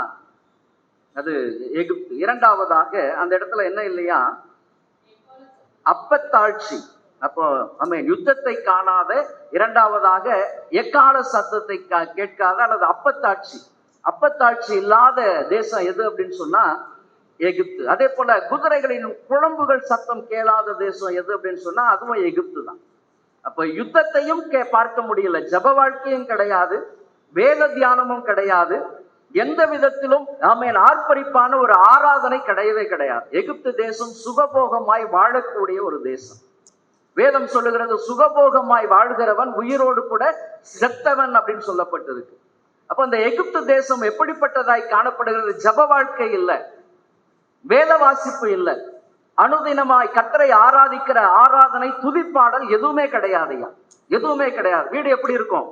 அது எகிப்து. இரண்டாவதாக அந்த இடத்துல என்ன இல்லையா, அப்பத்தாழ்ச்சி. அப்போ யுத்தத்தை காணாத, இரண்டாவதாக எக்கால சத்தத்தை கேட்காத அல்லது அப்பத்தாட்சி இல்லாத தேசம் எது அப்படின்னு சொன்னா எகிப்து. அதே போல குதிரைகளின் குழம்புகள் சத்தம் கேளாத தேசம் எது அப்படின்னு சொன்னா அதுவும் எகிப்து தான். அப்ப யுத்தத்தையும் பார்க்க முடியல, ஜப வாழ்க்கையும் கிடையாது, வேத தியானமும் கிடையாது, எந்த விதத்திலும் ஆர்ப்பரிப்பான ஒரு ஆராதனை கிடையவே கிடையாது. எகிப்து தேசம் சுகபோகமாய் வாழக்கூடிய ஒரு தேசம். வேதம் சொல்லுகிறது, சுகபோகமாய் வாழ்கிறவன் உயிரோடு கூட செத்தவன் அப்படின்னு சொல்லப்பட்டிருக்கு. அப்ப இந்த எகிப்து தேசம் எப்படிப்பட்டதாய் காணப்படுகிறது, ஜப வாழ்க்கை இல்லை, வேத வாசிப்பு இல்லை, அனுதினமாய் கர்த்தரை ஆராதிக்கிற ஆராதனை துதிப்பாடல் எதுவுமே கிடையாதுயா, எதுவுமே கிடையாது. வீடு எப்படி இருக்கும்,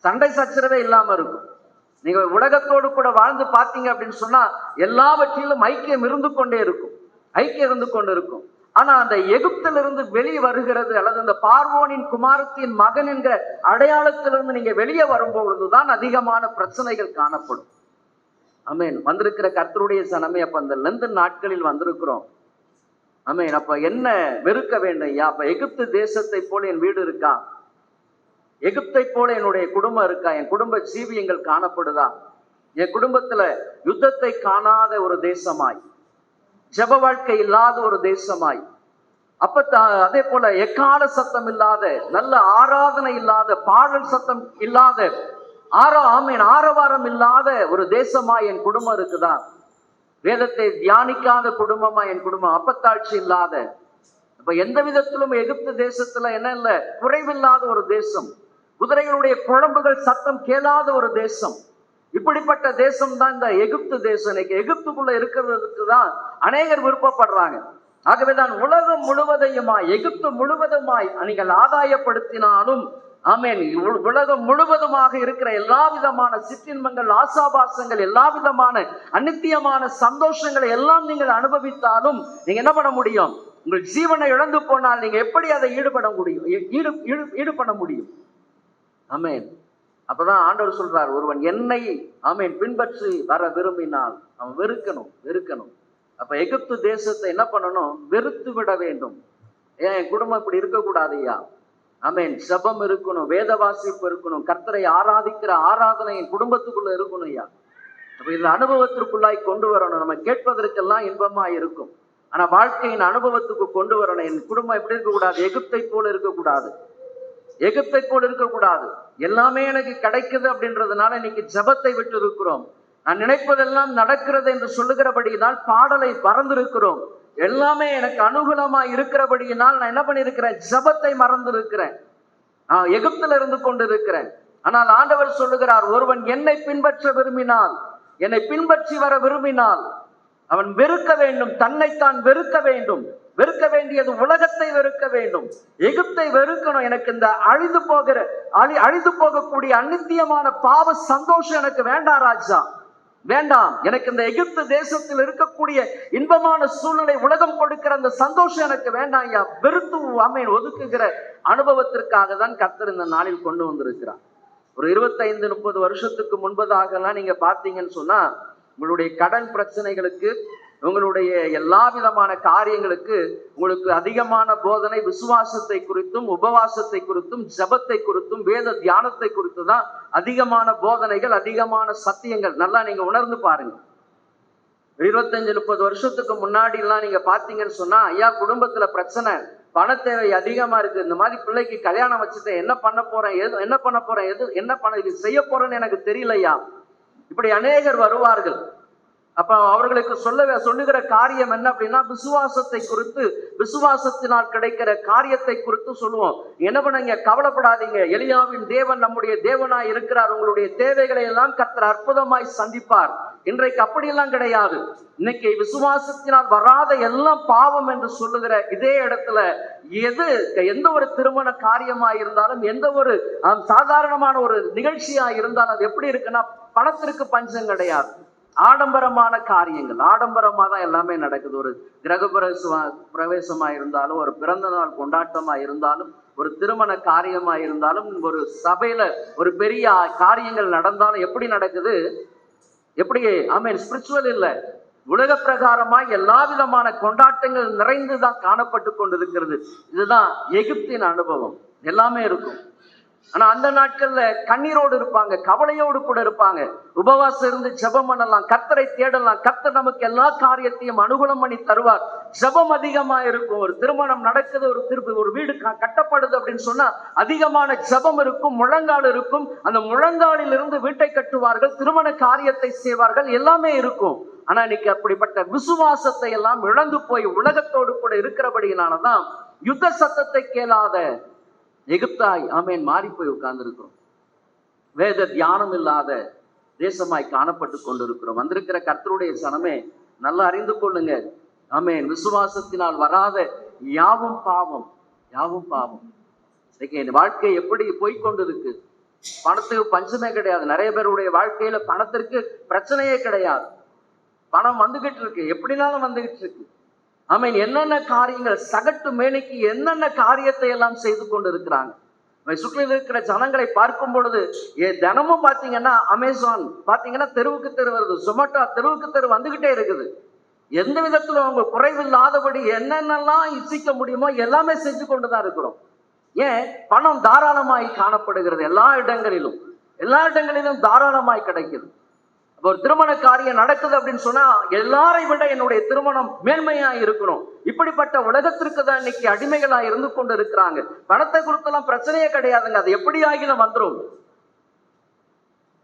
சண்டை சச்சரவே இல்லாம இருக்கும். நீங்க உலகத்தோடு கூட வாழ்ந்து பார்த்தீங்க அப்படின்னு சொன்னா எல்லாவற்றிலும் ஐக்கியம் இருந்து கொண்டே இருக்கும். ஆனா அந்த எகிப்திலிருந்து வெளியே வருகிறது அல்லது அந்த பார்வோனின் குமாரத்தின் மகன் என்கிற அடையாளத்திலிருந்து நீங்க வெளியே வரும்பொழுதுதான் அதிகமான பிரச்சனைகள் காணப்படும். ஆமென். வந்திருக்கிற கர்த்தருடைய சனமே, அப்ப அந்த லெந்து நாட்களில் வந்திருக்கிறோம். ஆமென். அப்ப என்ன வெறுக்க வேண்டும் ஐயா? அப்ப எகிப்து தேசத்தை போல என் வீடு இருக்கா, எகிப்தை போல என்னுடைய குடும்பம் இருக்கா, என் குடும்ப ஜீவியங்கள் காணப்படுதா, என் குடும்பத்துல யுத்தத்தை காணாத ஒரு தேசமாய், ஜப வாழ்க்கை இல்லாத ஒரு தேசமாய், அதே போல எக்கால சத்தம் இல்லாத, நல்ல ஆராதனை இல்லாத, பாடல் சத்தம் இல்லாத, ஆரவாரம் இல்லாத ஒரு தேசமா என் குடும்பம் இருக்குதா, வேதத்தை தியானிக்காத குடும்பமா என் குடும்பம், அப்பத்தாட்சி இல்லாத. அப்ப எந்த விதத்திலும் எகிப்து தேசத்துல என்ன இல்ல, குறைவில்லாத ஒரு தேசம், குதிரைகளுடைய குழம்புகள் சத்தம் கேளாத ஒரு தேசம். இப்படிப்பட்ட தேசம் தான் இந்த எகிப்து தேசம். இன்னைக்கு எகிப்துக்குள்ள இருக்கிறதுக்கு தான் அநேகர் விருப்பப்படுறாங்க. ஆகவேதான் உலகம் முழுவதையுமாய், எகிப்து முழுவதுமாய் நீங்கள் ஆதாயப்படுத்தினாலும், ஆமென், உலகம் முழுவதுமாக இருக்கிற எல்லா விதமான சிற்றின்பங்கள், ஆசாபாசங்கள், எல்லா விதமான அநித்தியமான சந்தோஷங்களை எல்லாம் நீங்கள் அனுபவித்தாலும் நீங்க என்ன பண்ண முடியும்? உங்கள் ஜீவனை இழந்து போனால் நீங்க எப்படி அதை ஈடுபட முடியும்? ஈடுபட முடியும்? ஆமென். அப்பதான் ஆண்டவர் சொல்றார், ஒருவன் என்னை ஆமென் பின்பற்றி வர விரும்பினால் அவன் வெறுக்கணும். அப்ப எகிப்து தேசத்தை என்ன பண்ணணும்? வெறுத்து விட வேண்டும். என் குடும்பம் இப்படி இருக்கக்கூடாது ஐயா. ஆமென். ஜெபம் இருக்கணும், வேத வாசிப்பு இருக்கணும், கர்த்தரை ஆராதிக்கிற ஆராதனை என் குடும்பத்துக்குள்ள இருக்கணும் ஐயா. அப்ப இந்த அனுபவத்திற்குள்ளாய் கொண்டு வரணும். நம்ம கேட்பதற்கெல்லாம் இன்பமா இருக்கும், ஆனா வாழ்க்கையின் அனுபவத்துக்கு கொண்டு வரணும். என் குடும்பம் எப்படி இருக்கக்கூடாது? எகிப்தை போல இருக்கக்கூடாது. எகிப்தை போல இருக்கக்கூடாது. எல்லாமே எனக்கு கிடைக்குது அப்படின்றதுனால இன்னைக்கு ஜெபத்தை விட்டு இருக்கிறோம். நான் நினைப்பதெல்லாம் நடக்கிறது என்று சொல்லுகிறபடியினால் பாடலை மறந்திருக்கிறோம். எல்லாமே எனக்கு அனுகூலமா இருக்கிறபடியினால் நான் என்ன பண்ணிருக்கிறேன்? ஜெபத்தை மறந்திருக்கிறேன். எகிப்தில் இருந்து கொண்டு இருக்கிறேன். ஆனால் ஆண்டவர் சொல்லுகிறார், ஒருவன் என்னை பின்பற்ற விரும்பினால், என்னை பின்பற்றி வர விரும்பினால் அவன் வெறுக்க வேண்டும், தன்னைத்தான் வெறுக்க வேண்டும். வெறுக்க வேண்டியது உலகத்தை வெறுக்க வேண்டும், எகிப்தை வெறுக்கணும். எனக்கு இந்த அழிந்து போகக்கூடிய அநித்தியமான பாவ சந்தோஷம் எனக்கு வேண்டாம் ராஜா, வேண்டாம். எனக்கு இந்த எகிப்து தேசத்தில் இருக்கக்கூடிய இன்பமான சூழ்நிலை, உலகம் கொடுக்கிற அந்த சந்தோஷம் எனக்கு வேண்டாம் ஐயா. வெறுத்து ஆமென் ஒதுக்குகிற அனுபவத்திற்காக தான் கர்த்தர் இந்த நாளில் கொண்டு வந்திருக்கிறார். ஒரு 25-30 வருஷத்துக்கு முன்பதாகலாம் நீங்க பார்த்தீங்கன்னு சொன்னா, உங்களுடைய கடன் பிரச்சனைகளுக்கு, உங்களுடைய எல்லா விதமான காரியங்களுக்கு உங்களுக்கு அதிகமான போதனை விசுவாசத்தை குறித்தும், உபவாசத்தை குறித்தும், ஜெபத்தை குறித்தும், வேத தியானத்தை குறித்து தான் அதிகமான போதனைகள், அதிகமான சத்தியங்கள். நல்லா நீங்க உணர்ந்து பாருங்க. 25-30 வருஷத்துக்கு முன்னாடி எல்லாம் நீங்க பாத்தீங்கன்னு சொன்னா, ஐயா குடும்பத்துல பிரச்சனை, பண தேவை அதிகமா இருக்கு, இந்த மாதிரி பிள்ளைக்கு கல்யாணம் வச்சுட்டேன், என்ன பண்ண போறேன், என்ன செய்ய போறேன்னு எனக்கு தெரியலையா. இப்படி அநேகர் வருவார்கள். அப்ப அவர்களுக்கு சொல்லுகிற காரியம் என்ன அப்படின்னா, விசுவாசத்தை குறித்து, விசுவாசத்தினால் கிடைக்கிற காரியத்தை குறித்து சொல்லுவோம். என்ன பண்ணீங்க? கவலைப்படாதீங்க, எலியாவின் தேவன் நம்முடைய தேவனாய் இருக்கிறார், உங்களுடைய தேவைகளை எல்லாம் கர்த்தர் அற்புதமாய் சந்திப்பார். இன்றைக்கு அப்படியெல்லாம் கிடையாது. இன்னைக்கு விசுவாசத்தினால் வராத எல்லாம் பாவம் என்று சொல்லுகிற இதே இடத்துல எந்த ஒரு திருமண காரியமா இருந்தாலும், எந்த ஒரு சாதாரணமான ஒரு நிகழ்ச்சியா இருந்தாலும் அது எப்படி இருக்குன்னா, பணத்திற்கு பஞ்சம் கிடையாது. ஆடம்பரமான காரியங்கள், ஆடம்பரமா தான் எல்லாமே நடக்குது. ஒரு கிரக பிரவேசமா இருந்தாலும், ஒரு பிறந்த நாள் கொண்டாட்டமா இருந்தாலும், ஒரு திருமண காரியமா இருந்தாலும், ஒரு சபையில ஒரு பெரிய காரியங்கள் நடந்தாலும் எப்படி நடக்குது? எப்படி? ஆமென். ஸ்பிரிச்சுவல் இல்ல, உலக பிரகாரமாய் எல்லா விதமான கொண்டாட்டங்கள் நிறைந்துதான் காணப்பட்டு கொண்டிருக்கிறது. இதுதான் எகிப்தின் அனுபவம். எல்லாமே இருக்கும், ஆனா அந்த நாட்கள்ல கண்ணீரோடு இருப்பாங்க, கவலையோடு கூட இருப்பாங்க. உபவாசம் இருந்து ஜெபம் பண்ணலாம், கர்த்தரை தேடலாம், கர்த்தர் நமக்கு எல்லா காரியத்தையும் அனுகூலம் பண்ணி தருவார். ஜெபம் அதிகமா இருக்கும். ஒரு திருமணம் நடக்குது, ஒரு வீடு கட்டப்படுது அப்படின்னு சொன்னா அதிகமான ஜெபம் இருக்கும், முழங்கால் இருக்கும். அந்த முழங்காலில் இருந்து வீட்டை கட்டுவார்கள், திருமண காரியத்தை செய்வார்கள், எல்லாமே இருக்கும். ஆனா இன்னைக்கு அப்படிப்பட்ட விசுவாசத்தை எல்லாம் இழந்து போய் உலகத்தோடு கூட இருக்கிறபடியினாலதான் யுத்த சத்தத்தை கேளாத எகிப்தாய் ஆமென் மாறி போய் உட்கார்ந்து இருக்கிறோம். வேத தியானம் இல்லாத தேசமாய் காணப்பட்டு கொண்டிருக்கிறோம். வந்திருக்கிற கர்த்தருடைய சனமே நல்லா அறிந்து கொள்ளுங்க. ஆமென். விசுவாசத்தினால் வராத யாவும் பாவம், யாவும் பாவம். இன்னைக்கு வாழ்க்கை எப்படி போய்கொண்டிருக்கு? பணத்துக்கு பஞ்சமே கிடையாது. நிறைய பேருடைய வாழ்க்கையில பணத்திற்கு பிரச்சனையே கிடையாது. பணம் வந்துகிட்டு இருக்கு, எப்படினாலும் வந்துகிட்டு இருக்கு. ஆமென். என்னென்ன காரியங்கள், சகட்டு மேனிக்கு என்னென்ன காரியத்தை எல்லாம் செய்து கொண்டு இருக்கிறாங்க. சுற்றில் இருக்கிற ஜனங்களை பார்க்கும் பொழுது தினமும் பாத்தீங்கன்னா, அமேசான் பாத்தீங்கன்னா தெருவுக்கு தெரு வருது, சொமேட்டோ தெருவுக்கு தெரு வந்துகிட்டே இருக்குது. எந்த விதத்துல அவங்க குறைவில்லாதபடி என்னென்னலாம் இச்சிக்க முடியுமோ எல்லாமே செஞ்சு கொண்டுதான் இருக்கிறோம். ஏன்? பணம் தாராளமாய் காணப்படுகிறது. எல்லா இடங்களிலும் தாராளமாய் கிடைக்குது. ஒரு திருமண காரியம் நடக்குது அப்படின்னு சொன்னா, எல்லாரை விட என்னுடைய திருமணம் மேன்மையா இருக்கணும். இப்படிப்பட்ட உலகத்திற்கு தான் இன்னைக்கு அடிமைகளா இருந்து கொண்டு இருக்கிறாங்க. பணத்தை கொடுத்தெல்லாம் பிரச்சனையே கிடையாதுங்க, அது எப்படி ஆகிலும் வந்துடும்.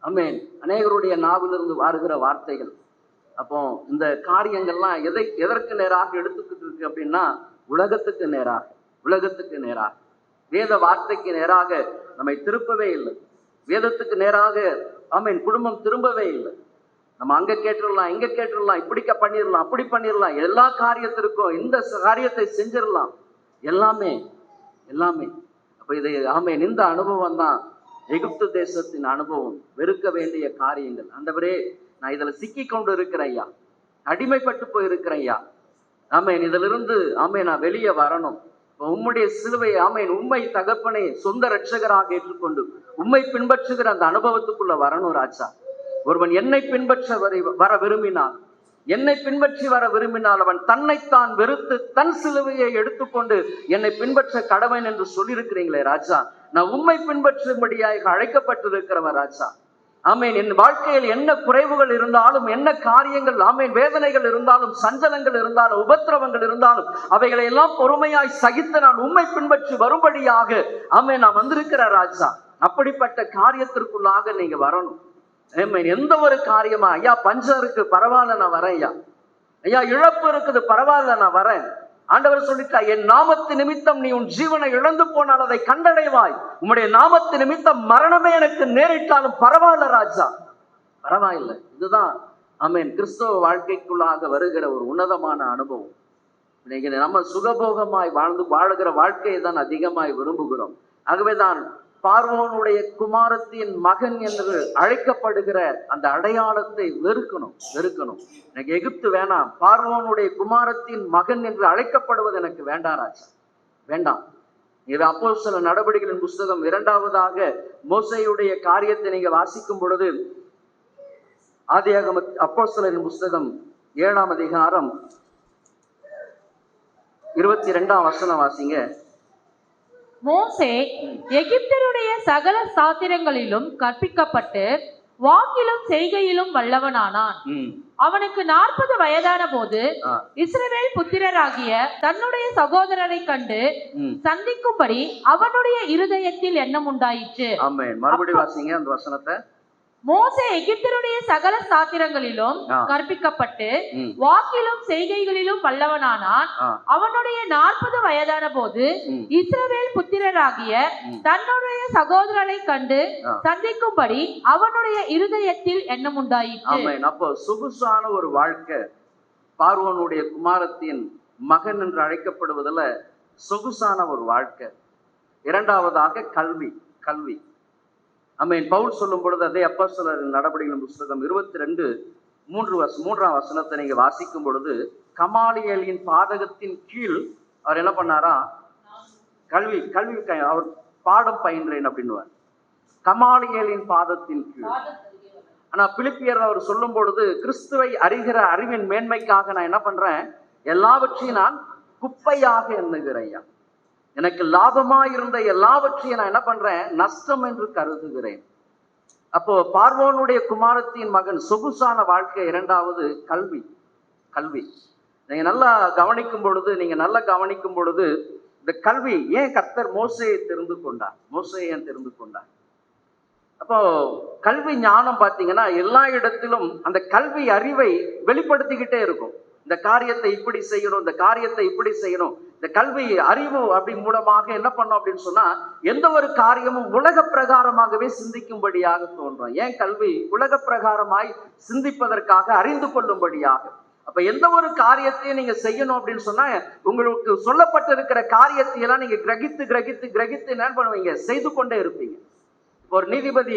ஆமென். அநேகருடைய நாவிலிருந்து வருகிற வார்த்தைகள். அப்போ இந்த காரியங்கள்லாம் எதற்கு நேராக எடுத்துக்கிட்டு இருக்கு அப்படின்னா, உலகத்துக்கு நேராக, உலகத்துக்கு நேராக, வேத வார்த்தைக்கு நேராக நம்மை திருப்பவே இல்லை. வேதத்துக்கு நேராக ஆமென் குடும்பம் திரும்பவே இல்லை. நம்ம அங்க கேட்டுடலாம், இங்க கேட்டுடலாம், இப்படிக்க பண்ணிடலாம், அப்படி பண்ணிடலாம், எல்லா காரியத்திற்கும் இந்த காரியத்தை செஞ்சிடலாம், எல்லாமே எல்லாமே. அப்ப இது ஆமென் இந்த அனுபவம் தான் எகிப்து தேசத்தின் அனுபவம். வெறுக்க வேண்டிய காரியங்கள். ஆண்டவரே, நான் இதுல சிக்கி கொண்டு இருக்கிறேன் ஐயா, அடிமைப்பட்டு போயிருக்கிறேன் ஐயா, ஆமென் இதிலிருந்து ஆமென் நான் வெளியே வரணும். உம்முடைய சிலுவை ஆமென் உம்மை தகப்பனை சொந்த ரட்சகராக ஏற்றுக்கொண்டு உம்மை பின்பற்றுகிற அந்த அனுபவத்துக்குள்ள வரணும் ராஜா. ஒருவன் என்னை பின்பற்ற வர விரும்பினான், என்னை பின்பற்றி வர விரும்பினால் அவன் தன்னைத்தான் வெறுத்து தன் சிலுவையை எடுத்துக்கொண்டு என்னை பின்பற்ற கடவன் என்று சொல்லியிருக்கிறீங்களே ராஜா. நான் உம்மை பின்பற்றும்படியாக அழைக்கப்பட்டிருக்கிறவன் ராஜா. ஆமேன். என் வாழ்க்கையில் என்ன குறைவுகள் இருந்தாலும், என்ன காரியங்கள் ஆமேன் வேதனைகள் இருந்தாலும், சஞ்சலங்கள் இருந்தாலும், உபத்திரவங்கள் இருந்தாலும், அவைகளை எல்லாம் பொறுமையாய் சகித்து நான் உம்மை பின்பற்றி வரும்படியாக ஆமேன் நான் வந்திருக்கிற ராஜா. அப்படிப்பட்ட காரியத்திற்குள்ளாக நீங்க வரணும். எந்த ஒரு காரியமா, ஐயா பஞ்சம் இருக்கு பரவாயில்ல நான் வரேன், ஐயா ஐயா இழப்பு இருக்குது பரவாயில்ல நான் வரேன். ஆண்டவர் சொல்லிட்டா, என் நாமத்து நிமித்தம் நீ உன் ஜீவனை இழந்து போனால் அதை கண்டடைவாய், உம்முடைய நாமத்து நிமித்தம் மரணமே எனக்கு நேரிட்டாலும் பரவாயில்ல ராஜா, பரவாயில்லை. இதுதான் ஆமென் கிறிஸ்தவ வாழ்க்கைக்குள்ளாக வருகிற ஒரு உன்னதமான அனுபவம். இன்னைக்கு நம்ம சுகபோகமாய் வாழுகிற வாழ்க்கையை தான் அதிகமாய் விரும்புகிறோம். ஆகவேதான் பார்வோனுடைய குமாரத்தின் மகன் என்று அழைக்கப்படுகிற அந்த அடையாளத்தை வெறுக்கணும். எனக்கு எகிப்து வேணாம், பார்வோனுடைய குமாரத்தின் மகன் என்று அழைக்கப்படுவது எனக்கு வேண்டாம் ராஜா, வேண்டாம். இது அப்போஸ்தலர் நடவடிக்கைகளின் புஸ்தகம் 2ஆவதாக மோசேயுடைய காரியத்தை நீங்க வாசிக்கும் பொழுது, ஆதியாகம அப்போஸ்தலரின் புஸ்தகம் 7ஆம் அதிகாரம் 22ஆம் வசனம் வாசிங்க. மோசே எகிப்தருடைய சகல சாத்திரங்களிலும் கற்பிக்கப்பட்டு வாக்கிலும் செய்கையிலும் வல்லவனானான். அவனுக்கு 40 வயதான போது இஸ்ரவேல் புத்திரராகிய தன்னுடைய சகோதரரை கண்டு சந்திக்கும்படி அவனுடைய இருதயத்தில் எண்ணம் உண்டாயிற்று. ஆமென். மறுபடியும் வாசிங்க அந்த வசனத்தை. மோசே எகிப்தருடைய சகல சாத்திரங்களிலும் கற்பிக்கப்பட்டு வாக்கிலும் செய்கைகளிலும் வல்லவனானான். அவனுடைய 40 வயதான போது இஸ்ரவேல் புத்திரராகிய தன்னுடைய சகோதரரை கண்டு சந்திக்கும்படி அவனுடைய இருதயத்தில் எண்ணம் உண்டாயிற்று. அப்போ சொகுசான ஒரு வாழ்க்கை, பார்வோனுடைய குமாரத்தின் மகன் என்று அழைக்கப்படுவதில் சொகுசான ஒரு வாழ்க்கை. இரண்டாவதாக கல்வி. ஆமென். பவுல் சொல்லும் பொழுது அதே அப்போஸ்தலரின் நடவடிக்கைகளின் புஸ்தகம் 22:3ஆம் வசனத்தை நீங்க வாசிக்கும் பொழுது, கமாலியலின் பாதகத்தின் கீழ் அவர் என்ன பண்ணாரா? கல்வி அவர் பாடம் பயின்றேன் அப்படின்னுவார். கமாலியலின் பாதத்தின் கீழ். ஆனா பிலிப்பியர் அவர் சொல்லும் பொழுது, கிறிஸ்துவை அறிகிற அறிவின் மேன்மைக்காக நான் என்ன பண்றேன், எல்லாவற்றையும் நான் குப்பையாக எண்ணுகிறேன். எனக்கு லாபமாயிருந்த எல்லாவற்றையும் நான் என்ன பண்றேன், நஷ்டம் என்று கருதுகிறேன். அப்போ பார்வோனுடைய குமாரத்தின் மகன் சொகுசான வாழ்க்கை. இரண்டாவது கல்வி. நீங்க நல்லா கவனிக்கும் பொழுது இந்த கல்வி ஏன் கர்த்தர் மோசேயை தெரிந்து கொண்டார். அப்போ கல்வி ஞானம் பார்த்தீங்கன்னா எல்லா இடத்திலும் அந்த கல்வி அறிவை வெளிப்படுத்திக்கிட்டே இருக்கும். இந்த காரியத்தை இப்படி செய்யணும், இந்த காரியத்தை இப்படி செய்யணும். இந்த கல்வி அறிவு அப்படி மூலமாக என்ன பண்ணோம் அப்படின்னு சொன்னா, எந்த ஒரு காரியமும் உலக பிரகாரமாகவே சிந்திக்கும்படியாக தோன்றும். ஏன் கல்வி உலக பிரகாரமாய் சிந்திப்பதற்காக, அறிந்து கொள்ளும்படியாக. அப்ப எந்த ஒரு காரியத்தையும் நீங்க செய்யணும் அப்படின்னு சொன்னா, உங்களுக்கு சொல்லப்பட்டிருக்கிற காரியத்தை எல்லாம் நீங்க கிரகித்து என்ன பண்ணுவீங்க, செய்து கொண்டே இருப்பீங்க. ஒரு நீதிபதி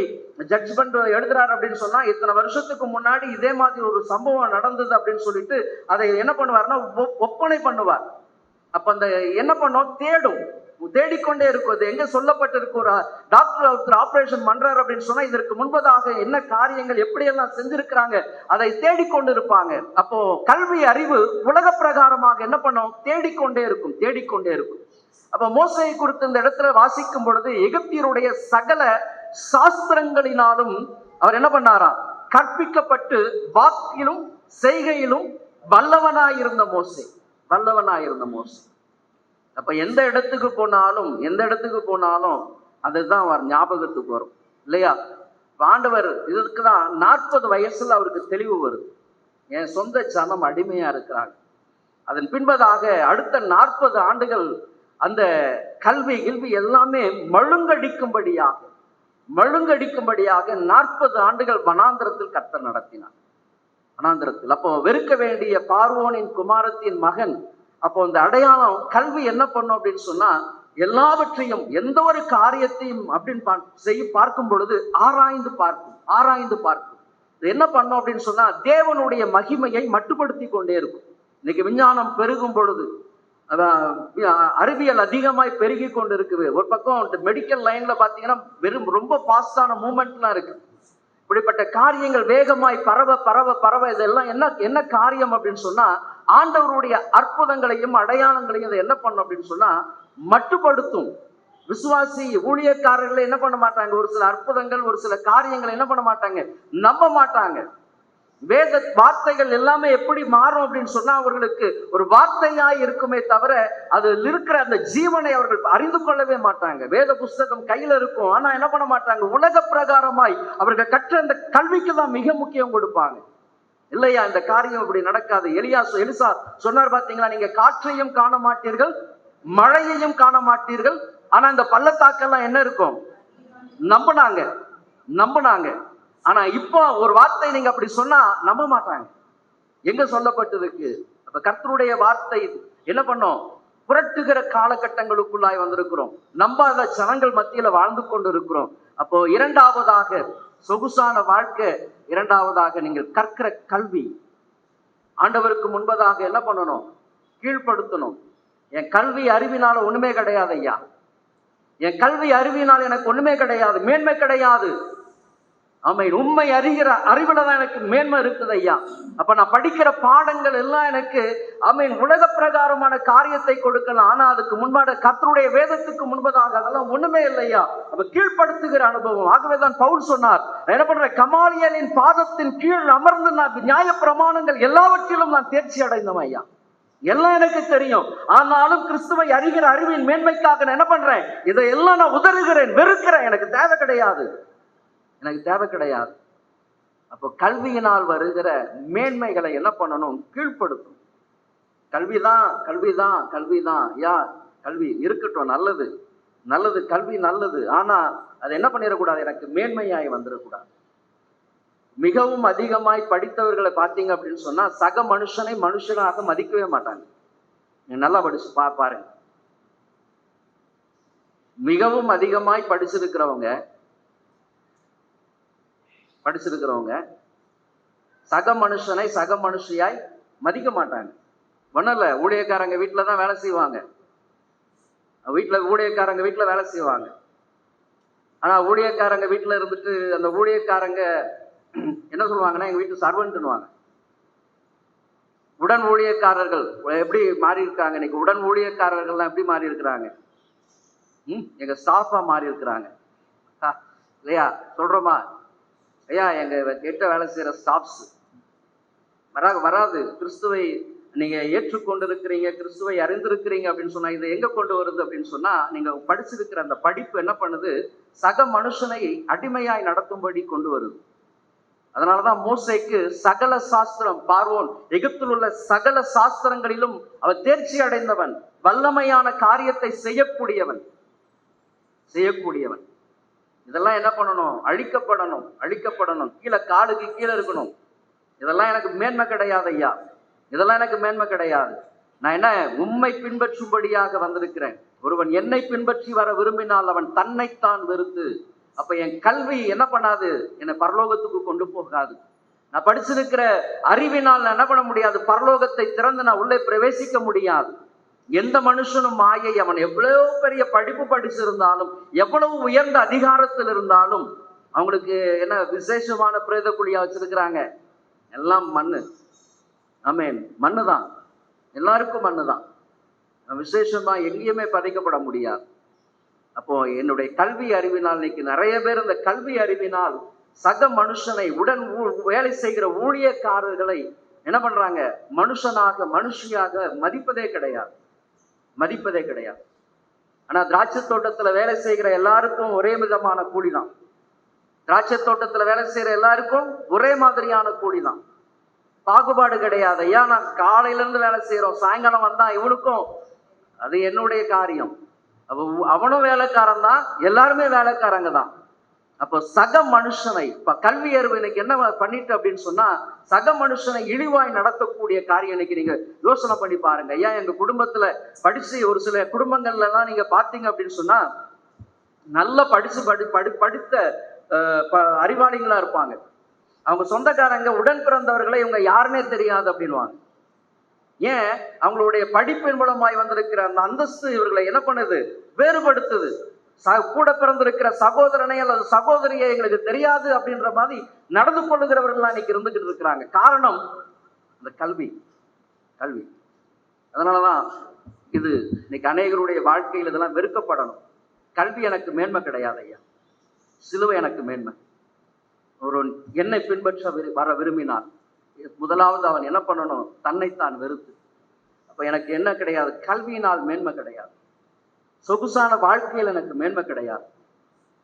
ஜட்ஜ்மெண்ட் எழுதுறாரு அப்படின்னு சொன்னா, இத்தனை வருஷத்துக்கு முன்னாடி இதே மாதிரி ஒரு சம்பவம் நடந்தது அப்படின்னு சொல்லிட்டு அதை என்ன பண்ணுவார்னா ஒப்பனை பண்ணுவார். அப்ப அந்த என்ன பண்ணோம், தேடிக்கொண்டே இருக்கும். அது எங்க சொல்லப்பட்டிருக்கு, ஒரு டாக்டர் ஒருத்தர் ஆபரேஷன் பண்றாரு அப்படின்னு சொன்னா இதற்கு முன்பதாக என்ன காரியங்கள் எப்படியெல்லாம் செஞ்சிருக்கிறாங்க அதை தேடிக்கொண்டு இருப்பாங்க. அப்போ கல்வி அறிவு உலக பிரகாரமாக என்ன பண்ணோம், தேடிக்கொண்டே இருக்கும். அப்ப மோசேயை குறித்து இந்த இடத்துல வாசிக்கும் பொழுது, எகிப்தியருடைய சகல சாஸ்திரங்களினாலும் அவர் என்ன பண்ணாரா, கற்பிக்கப்பட்டு வாக்கிலும் செய்கையிலும் வல்லவனாயிருந்த மோசே. அப்ப எந்த இடத்துக்கு போனாலும் அதுதான் அவர் ஞாபகத்துக்கு வரும் இல்லையா? ஆண்டவர் இதுக்குதான் 40 வயசுல அவருக்கு தெளிவு வருது. என் சொந்த ஜனம் அடிமையா இருக்கிறாங்க, அதன் பின்பதாக அடுத்த 40 ஆண்டுகள் அந்த கல்வி எல்லாமே மழுங்கடிக்கும்படியாக 40 ஆண்டுகள் வனாந்திரத்தில் கர்த்தர் நடத்தினார். வனாந்திரத்தில் அப்போ வெறுக்க வேண்டிய பார்வோனின் குமாரத்தின் மகன், அப்போ அந்த அடையாளம் கல்வி என்ன பண்ணும் அப்படின்னு சொன்னா, எல்லாவற்றையும் எந்த ஒரு காரியத்தையும் அப்படின்னு பார்க்கும் பொழுது ஆராய்ந்து பார்க்கும். இது என்ன பண்ணும் அப்படின்னு சொன்னா, தேவனுடைய மகிமையை மட்டுப்படுத்தி கொண்டே இருக்கும். இன்னைக்கு விஞ்ஞானம் பெருகும் பொழுது, அறிவியல் அதிகமாய் பெருகி கொண்டு இருக்குது. ஒரு பக்கம் மெடிக்கல் லைன்ல பாத்தீங்கன்னா ரொம்ப ஃபாஸ்டான மூவ்மெண்ட்லாம் இருக்கு. இப்படிப்பட்ட காரியங்கள் வேகமாய் பரவ இதெல்லாம் என்ன காரியம் அப்படின்னு சொன்னா, ஆண்டவருடைய அற்புதங்களையும் அடையாளங்களையும் இதை என்ன பண்ணும் அப்படின்னு சொன்னா மட்டுப்படுத்தும். விசுவாசி ஊழியக்காரர்களை என்ன பண்ண மாட்டாங்க, ஒரு சில அற்புதங்கள் ஒரு சில காரியங்களை என்ன பண்ண மாட்டாங்க, நம்ப மாட்டாங்க. வேத வார்த்தைகள் எல்லாமே எப்படி மாறும் அப்படின்னு சொன்னா, அவர்களுக்கு ஒரு வார்த்தையாய் இருக்குமே தவிர அதில் இருக்கிற அந்த ஜீவனை அவர்கள் அறிந்து கொள்ளவே மாட்டாங்க. வேத புஸ்தகம் கையில இருக்கும், ஆனா என்ன பண்ண மாட்டாங்க, உலக பிரகாரமாய் அவர்கள் கற்ற அந்த கல்விக்கு தான் மிக முக்கியம் கொடுப்பாங்க. இல்லையா, இந்த காரியம் இப்படி நடக்காது. எலிசா சொன்னார் பாத்தீங்களா, நீங்க காற்றையும் காண மாட்டீர்கள், மழையையும் காண மாட்டீர்கள், ஆனா இந்த பள்ளத்தாக்கெல்லாம் என்ன இருக்கும், நம்பினாங்க. ஆனா இப்போ ஒரு வார்த்தை நீங்க அப்படி சொன்னா நம்ப மாட்டாங்க. எங்க சொல்லப்பட்டிருக்கு? அப்ப கர்த்தருடைய வார்த்தை என்ன பண்ணும், புரட்டுகிற காலகட்டங்களுக்குள்ளாய் வந்திருக்கிறோம். நம்பாத ஜனங்கள் மத்தியில வாழ்ந்து கொண்டு இருக்கிறோம். அப்போ இரண்டாவதாக சொகுசான வாழ்க்கை, இரண்டாவதாக நீங்கள் கற்கிற கல்வி ஆண்டவருக்கு முன்பதாக என்ன பண்ணணும், கீழ்ப்படுத்தணும். என் கல்வி அறிவினால ஒண்ணுமே கிடையாது ஐயா, என் கல்வி அறிவினால் எனக்கு ஒண்ணுமே கிடையாது, மேன்மை கிடையாது. ஆமாம், உண்மை அறிவுல தான் எனக்கு மேன்மை இருக்குது ஐயா. அப்ப நான் படிக்கிற பாடங்கள் எல்லாம் எனக்கு உலக பிரகாரமான காரியத்தை கொடுக்கலாம், ஆனா அதுக்கு முன்பாக கர்த்தருடைய வேதத்துக்கு முன்பதாக அதெல்லாம் ஒண்ணுமே இல்லையா. அப்ப கீழ்ப்படுத்துகிற அனுபவம். ஆகவேதான் பவுல் சொன்னார், என்ன பண்ற, கமாலியலின் பாதத்தின் கீழ் அமர்ந்து நான் நியாய பிரமாணங்கள் எல்லாவற்றிலும் நான் தேர்ச்சி அடைந்தவன் ஐயா. எல்லாம் எனக்கு தெரியும், ஆனாலும் கிறிஸ்துவை அறிகிற அறிவின் மேன்மைக்காக நான் என்ன பண்றேன், இதையெல்லாம் நான் உதறுகிறேன், வெறுக்கிறேன். எனக்கு தேவை கிடையாது. அப்போ கல்வியினால் வருகிற மேன்மைகளை என்ன பண்ணணும், கீழ்ப்படுத்தும். கல்விதான் யா, கல்வி இருக்கட்டும், நல்லது கல்வி நல்லது. ஆனா அது என்ன பண்ணிடக்கூடாது, எனக்கு மேன்மையாய் வந்துடக்கூடாது. மிகவும் அதிகமாய் படித்தவர்களை பார்த்தீங்க அப்படின்னு சொன்னா சக மனுஷனை மனுஷனாக மதிக்கவே மாட்டாங்க. நல்லா படிச்சு பாருங்க. மிகவும் அதிகமாய் படிச்சிருக்கிறவங்க சக மனுஷனை சக மனுஷியாய் மதிக்க மாட்டாங்க. ஒண்ணுல ஊழியக்காரங்க வீட்டுலதான் வேலை செய்வாங்க, ஊழியக்காரங்க வீட்டுல வேலை செய்வாங்க. ஆனா ஊழியக்காரங்க வீட்டுல இருந்துட்டு அந்த ஊழியக்காரங்க என்ன சொல்லுவாங்கன்னா, எங்க வீட்டு சர்வன்ட்னுவாங்க. உடன் ஊழியக்காரர்கள் எப்படி மாறி இருக்காங்க இன்னைக்கு, உடன் ஊழியக்காரர்கள்லாம் எப்படி மாறி இருக்கிறாங்க, எங்க ஸ்டாஃபா மாறி இருக்கிறாங்க இல்லையா. சொல்றோமா ஐயா, எங்க கிட்ட வேலை செய்யற ஸ்டாஃப்ஸ் வராது. கிறிஸ்துவை நீங்க ஏற்றுக்கொண்டிருக்கிறீங்க, கிறிஸ்துவை அறிந்திருக்கிறீங்க அப்படின்னு சொன்னா இதை எங்க கொண்டு வருது அப்படின்னு சொன்னா, நீங்க படிச்சிருக்கிற அந்த படிப்பு என்ன பண்ணுது, சக மனுஷனை அடிமையாய் நடத்தும்படி கொண்டு வருது. அதனாலதான் மோசேக்கு சகல சாஸ்திரம், பார்வோன் எகிப்தில் உள்ள சகல சாஸ்திரங்களிலும் அவர் தேர்ச்சி அடைந்தவன், வல்லமையான காரியத்தை செய்யக்கூடியவன். இதெல்லாம் என்ன பண்ணணும், அழிக்கப்படணும். கீழே காலுக்கு கீழே இருக்கணும். இதெல்லாம் எனக்கு மேன்மை கிடையாது ஐயா, இதெல்லாம் எனக்கு மேன்மை கிடையாது. நான் என்ன, உம்மை பின்பற்றும்படியாக வந்திருக்கிறேன். ஒருவன் என்னை பின்பற்றி வர விரும்பினால் அவன் தன்னைத்தான் வெறுத்து. அப்ப என் கல்வி என்ன பண்ணாது, என்னை பரலோகத்துக்கு கொண்டு போகாது. நான் படிச்சிருக்கிற அறிவினால் நான் என்ன பண்ண முடியாது, பரலோகத்தை திறந்து நான் உள்ளே பிரவேசிக்க முடியாது. எந்த மனுஷனும் மாயை, அவன் எவ்வளவு பெரிய படிப்பு படிச்சிருந்தாலும், எவ்வளவு உயர்ந்த அதிகாரத்தில் இருந்தாலும், அவங்களுக்கு என்ன விசேஷமான பிரேத குழியா வச்சிருக்கிறாங்க, எல்லாம் மண்ணு. ஆமென், மண்ணுதான், எல்லாருக்கும் மண்ணுதான். விசேஷமா எங்கேயுமே பதிக்கப்பட முடியாது. அப்போ என்னுடைய கல்வி அறிவினால் இன்னைக்கு நிறைய பேர் இந்த கல்வி அறிவினால் சக மனுஷனை, உடன் வேலை செய்கிற ஊழியக்காரர்களை என்ன பண்றாங்க, மனுஷியாக மதிப்பதே கிடையாது. ஆனா திராட்சை தோட்டத்துல வேலை செய்கிற எல்லாருக்கும் ஒரே விதமான கூலிதான். திராட்சை தோட்டத்துல வேலை செய்யற எல்லாருக்கும் ஒரே மாதிரியான கூலிதான். பாகுபாடு கிடையாது. ஐயா நான் காலையில இருந்து வேலை செய்யறோம், சாயங்காலம் வந்தா இவனுக்கும் அது என்னுடைய காரியம். அப்ப அவனும் வேலைக்காரன் தான், எல்லாருமே வேலைக்காரங்க தான். அப்போ சக மனுஷனை, இப்ப கல்வி அறிவு இன்னைக்கு என்ன பண்ணிட்டு அப்படின்னு சொன்னா, சக மனுஷனை இழிவாய் நடத்தக்கூடிய காரியம் இன்னைக்கு நீங்க யோசனை பண்ணி பாருங்க. ஐயா எங்க குடும்பத்துல படிச்சு ஒரு சில குடும்பங்கள்ல எல்லாம் நீங்க பாத்தீங்க அப்படின்னு சொன்னா, நல்ல படித்த அறிவாளிகளா இருப்பாங்க. அவங்க சொந்தக்காரங்க உடன் பிறந்தவர்களை இவங்க யாருன்னே தெரியாது அப்படின்வாங்க. ஏன்? அவங்களுடைய படிப்பின் மூலமாய் வந்திருக்கிற அந்த அந்தஸ்து இவர்களை என்ன பண்ணுது? வேறுபடுத்துது. கூட பிறந்திருக்கிற சகோதரனை அல்லது சகோதரியை எங்களுக்கு தெரியாது அப்படின்ற மாதிரி நடந்து கொள்ளுகிறவர்கள் இன்னைக்கு இருந்துகிட்டு இருக்கிறாங்க. காரணம் இந்த கல்வி. அதனாலதான் இது இன்னைக்கு அநேகருடைய வாழ்க்கையில் இதெல்லாம் வெறுக்கப்படணும். கல்வி எனக்கு மேன்மை கிடையாது ஐயா, சிலுவை எனக்கு மேன்மை. ஒரு என்னை பின்பற்ற வர விரும்பினார், முதலாவது அவன் என்ன பண்ணணும்? தன்னைத்தான் வெறுத்து. அப்ப எனக்கு என்ன கிடையாது? கல்வியினால் மேன்மை கிடையாது, சொகுசான வாழ்க்கையில் எனக்கு மேன்மை கிடையாது.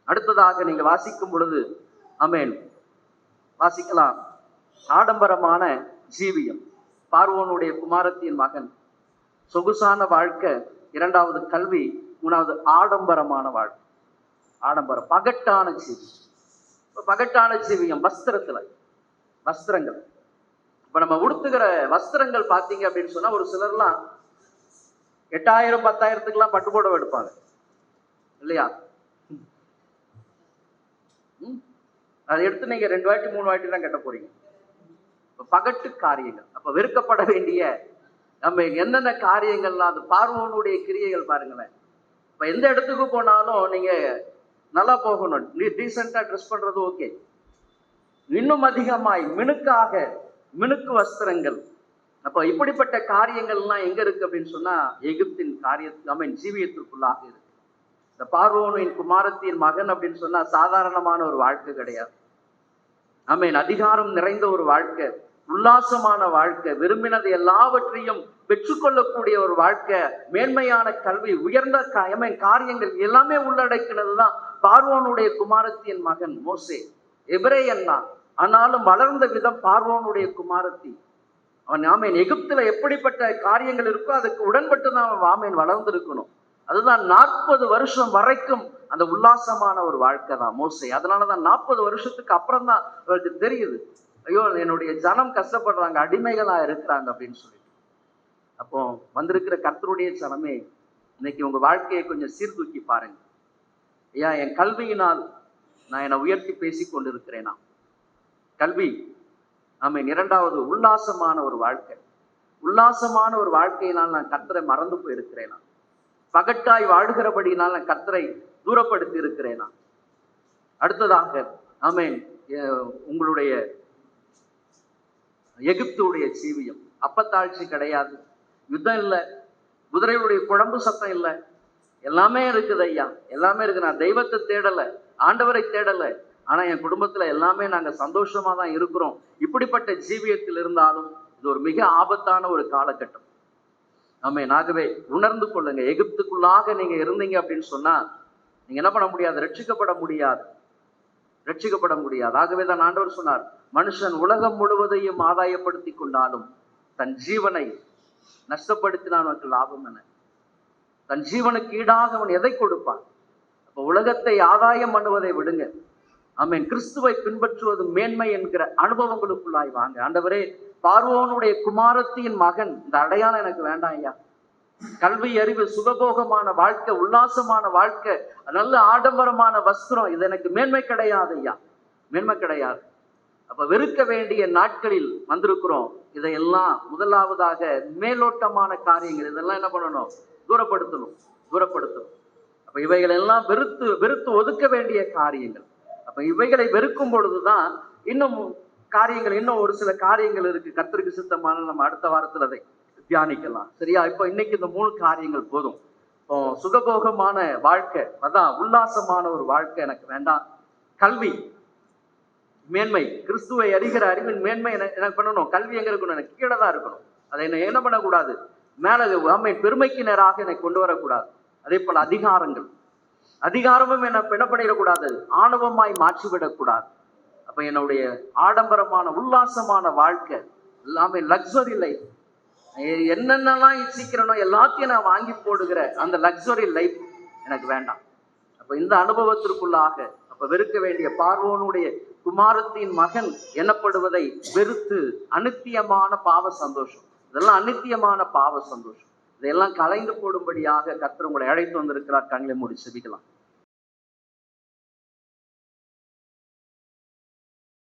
அடுத்ததாக நீங்க வாசிக்கும் பொழுது ஆமென் வாசிக்கலாம், ஆடம்பரமான ஜீவியம். பார்வோனுடைய குமாரத்தின் மகன், சொகுசான வாழ்க்கை. இரண்டாவது கல்வி. மூணாவது ஆடம்பரமான வாழ்க்கை. ஆடம்பரம், பகட்டான ஜீவியம். பகட்டான ஜீவியம் வஸ்திரங்கள். இப்ப நம்ம உடுத்துகிற வஸ்திரங்கள் பாத்தீங்க அப்படின்னு சொன்னா, ஒரு சிலர்லாம் 8000 10,000க்குலாம் பட்டு புடவை எடுப்பாங்க இல்லையா? அதை எடுத்து நீங்க 2 வாட்டி 3 வாட்டி தான் கட்ட போறீங்க. பகட்டு காரியங்கள். அப்ப வெறுக்கப்பட வேண்டிய நம்ம என்னென்ன காரியங்கள்லாம், அது பார்வோனுடைய கிரியைகள் பாருங்களேன். இப்ப எந்த இடத்துக்கு போனாலும் நீங்க நல்லா போகணும், டீசெண்டா ட்ரெஸ் பண்றது ஓகே. இன்னும் அதிகமாய் மினுக்கு வஸ்திரங்கள். அப்ப இப்படிப்பட்ட காரியங்கள்லாம் எங்க இருக்கு அப்படின்னு சொன்னா, எகிப்தின் ஜீவியத்திற்குள்ளாக இருக்கு. இந்த பார்வோனின் குமாரத்தின் மகன் அப்படின்னு சொன்னா சாதாரணமான ஒரு வாழ்க்கை கிடையாது. அதிகாரம் நிறைந்த ஒரு வாழ்க்கை, உல்லாசமான வாழ்க்கை, விரும்பினது எல்லாவற்றையும் பெற்றுக்கொள்ளக்கூடிய ஒரு வாழ்க்கை, மேன்மையான கல்வி, உயர்ந்த காரியங்கள் எல்லாமே உள்ளடக்கினதுதான் பார்வோனுடைய குமாரத்தின் மகன் மோசே. எபிரேயன் தான், ஆனாலும் வளர்ந்த விதம் பார்வோனுடைய குமாரத்தி. அவன் எகிப்துல எப்படிப்பட்ட காரியங்கள் இருக்கோ அதுக்கு உடன்பட்டு தான் அவன் வளர்ந்திருக்கணும். அதுதான் 40 வருஷம் வரைக்கும் அந்த உல்லாசமான ஒரு வாழ்க்கை தான் மோசே. அதனாலதான் 40 வருஷத்துக்கு அப்புறம் தான் அவருக்கு தெரியுது, ஐயோ என்னுடைய ஜனம் கஷ்டப்படுறாங்க, அடிமைகளா இருக்கிறாங்க அப்படின்னு சொல்லிட்டு. அப்போ வந்திருக்கிற கர்த்தருடைய ஜனமே, இன்னைக்கு உங்க வாழ்க்கையை கொஞ்சம் சீர்தூக்கி பாருங்க. ஐயா என் கல்வியினால் நான் என்னை உயர்த்தி பேசி கொண்டிருக்கிறேனா? கல்வி. இரண்டாவது உல்லாசமான ஒரு வாழ்க்கை. உல்லாசமான ஒரு வாழ்க்கையினால் நான் கர்த்தரை மறந்து போயிருக்கிறேனா? பகட்டாய் வாழ்கிறபடியினால் நான் கர்த்தரை தூரப்படுத்தி இருக்கிறேனா? அடுத்ததாக உங்களுடைய எகிப்துடைய ஜீவியம். அப்பத்தாட்சி கிடையாது, யுத்தம் இல்லை, குதிரையுடைய குழம்பு சத்தம் இல்லை, எல்லாமே இருக்குது ஐயா, எல்லாமே இருக்கு. நான் தெய்வத்தை தேடலை, ஆண்டவரை தேடலை, ஆனா என் குடும்பத்துல எல்லாமே நாங்க சந்தோஷமா தான் இருக்கிறோம். இப்படிப்பட்ட ஜீவியத்தில் இருந்தாலும் இது ஒரு மிக ஆபத்தான ஒரு காலகட்டம். ஆகவே உணர்ந்து கொள்ளுங்க. எகிப்துக்குள்ளாக நீங்க இருந்தீங்க அப்படின்னு சொன்னா நீங்க என்ன பண்ண முடியாது? ரட்சிக்கப்பட முடியாது. ஆகவே தான் ஆண்டவர் சொன்னார், மனுஷன் உலகம் முழுவதையும் ஆதாயப்படுத்தி கொண்டாலும் தன் ஜீவனை நஷ்டப்படுத்தினான் அவனுக்கு லாபம் என. தன் ஜீவனுக்கு ஈடாக அவன் எதை கொடுப்பான்? அப்ப உலகத்தை ஆதாயம் பண்ணுவதை விடுங்க. கிறிஸ்துவை பின்பற்றுவது மேன்மை என்கிற அனுபவங்களுக்குள்ளாய் வாங்க. ஆண்டவரே, பார்வோனுடைய குமாரத்தின் மகன், இந்த அடையாளம் எனக்கு வேண்டாம் ஐயா. கல்வி, அறிவு, சுகபோகமான வாழ்க்கை, உல்லாசமான வாழ்க்கை, நல்ல ஆடம்பரமான வஸ்திரம், இது எனக்கு மேன்மை கிடையாது ஐயா, மேன்மை கிடையாது. அப்ப வெறுக்க வேண்டிய நாட்களில் வந்திருக்கிறோம். இதையெல்லாம் முதலாவதாக மேலோட்டமான காரியங்கள் இதெல்லாம் என்ன பண்ணணும்? தூரப்படுத்தணும். அப்ப இவைகள் எல்லாம் வெறுத்து ஒதுக்க வேண்டிய காரியங்கள். அப்ப இவைகளை வெறுக்கும் பொழுதுதான் இன்னும் ஒரு சில காரியங்கள் இருக்கு. கர்த்தருக்கு சித்தமான நம்ம அடுத்த வாரத்துல அதை தியானிக்கலாம். சரியா? இப்ப இன்னைக்கு இந்த 3 காரியங்கள் போதும். இப்போ சுகபோகமான வாழ்க்கை, அதான் உல்லாசமான ஒரு வாழ்க்கை எனக்கு வேண்டாம். கல்வி மேன்மை, கிறிஸ்துவை அறிகிற அறிவின் மேன்மை எனக்கு பண்ணணும். கல்வி எங்க இருக்கணும்? எனக்கு கீழே தான் இருக்கணும். அதை என்ன பண்ணக்கூடாது? மேல பெருமைக்கு நேராக என்னை கொண்டு வரக்கூடாது. அதே போல அதிகாரமும் என்ன பண்ணிடக்கூடாது? ஆணவமாய் மாற்றிவிடக்கூடாது. அப்ப என்னுடைய ஆடம்பரமான உல்லாசமான வாழ்க்கை, எல்லாமே லக்ஸரி லைஃப். என்னென்னலாம் சீக்கிரனோ எல்லாத்தையும் நான் வாங்கி போடுகிற அந்த லக்ஸரி லைஃப் எனக்கு வேண்டாம். அப்ப இந்த அனுபவத்திற்குள்ளாக அப்ப வெறுக்க வேண்டிய பார்வோனுடைய குமாரத்தின் மகன் எனப்படுவதை வெறுத்து அநித்தியமான பாவ சந்தோஷம், இதெல்லாம் அநித்தியமான பாவ சந்தோஷம், இதையெல்லாம் கலைந்து போடும்படியாக கர்த்தர் உங்களை அழைத்து வந்திருக்கிறார். கண்களை மூடி செபிக்கலாம்.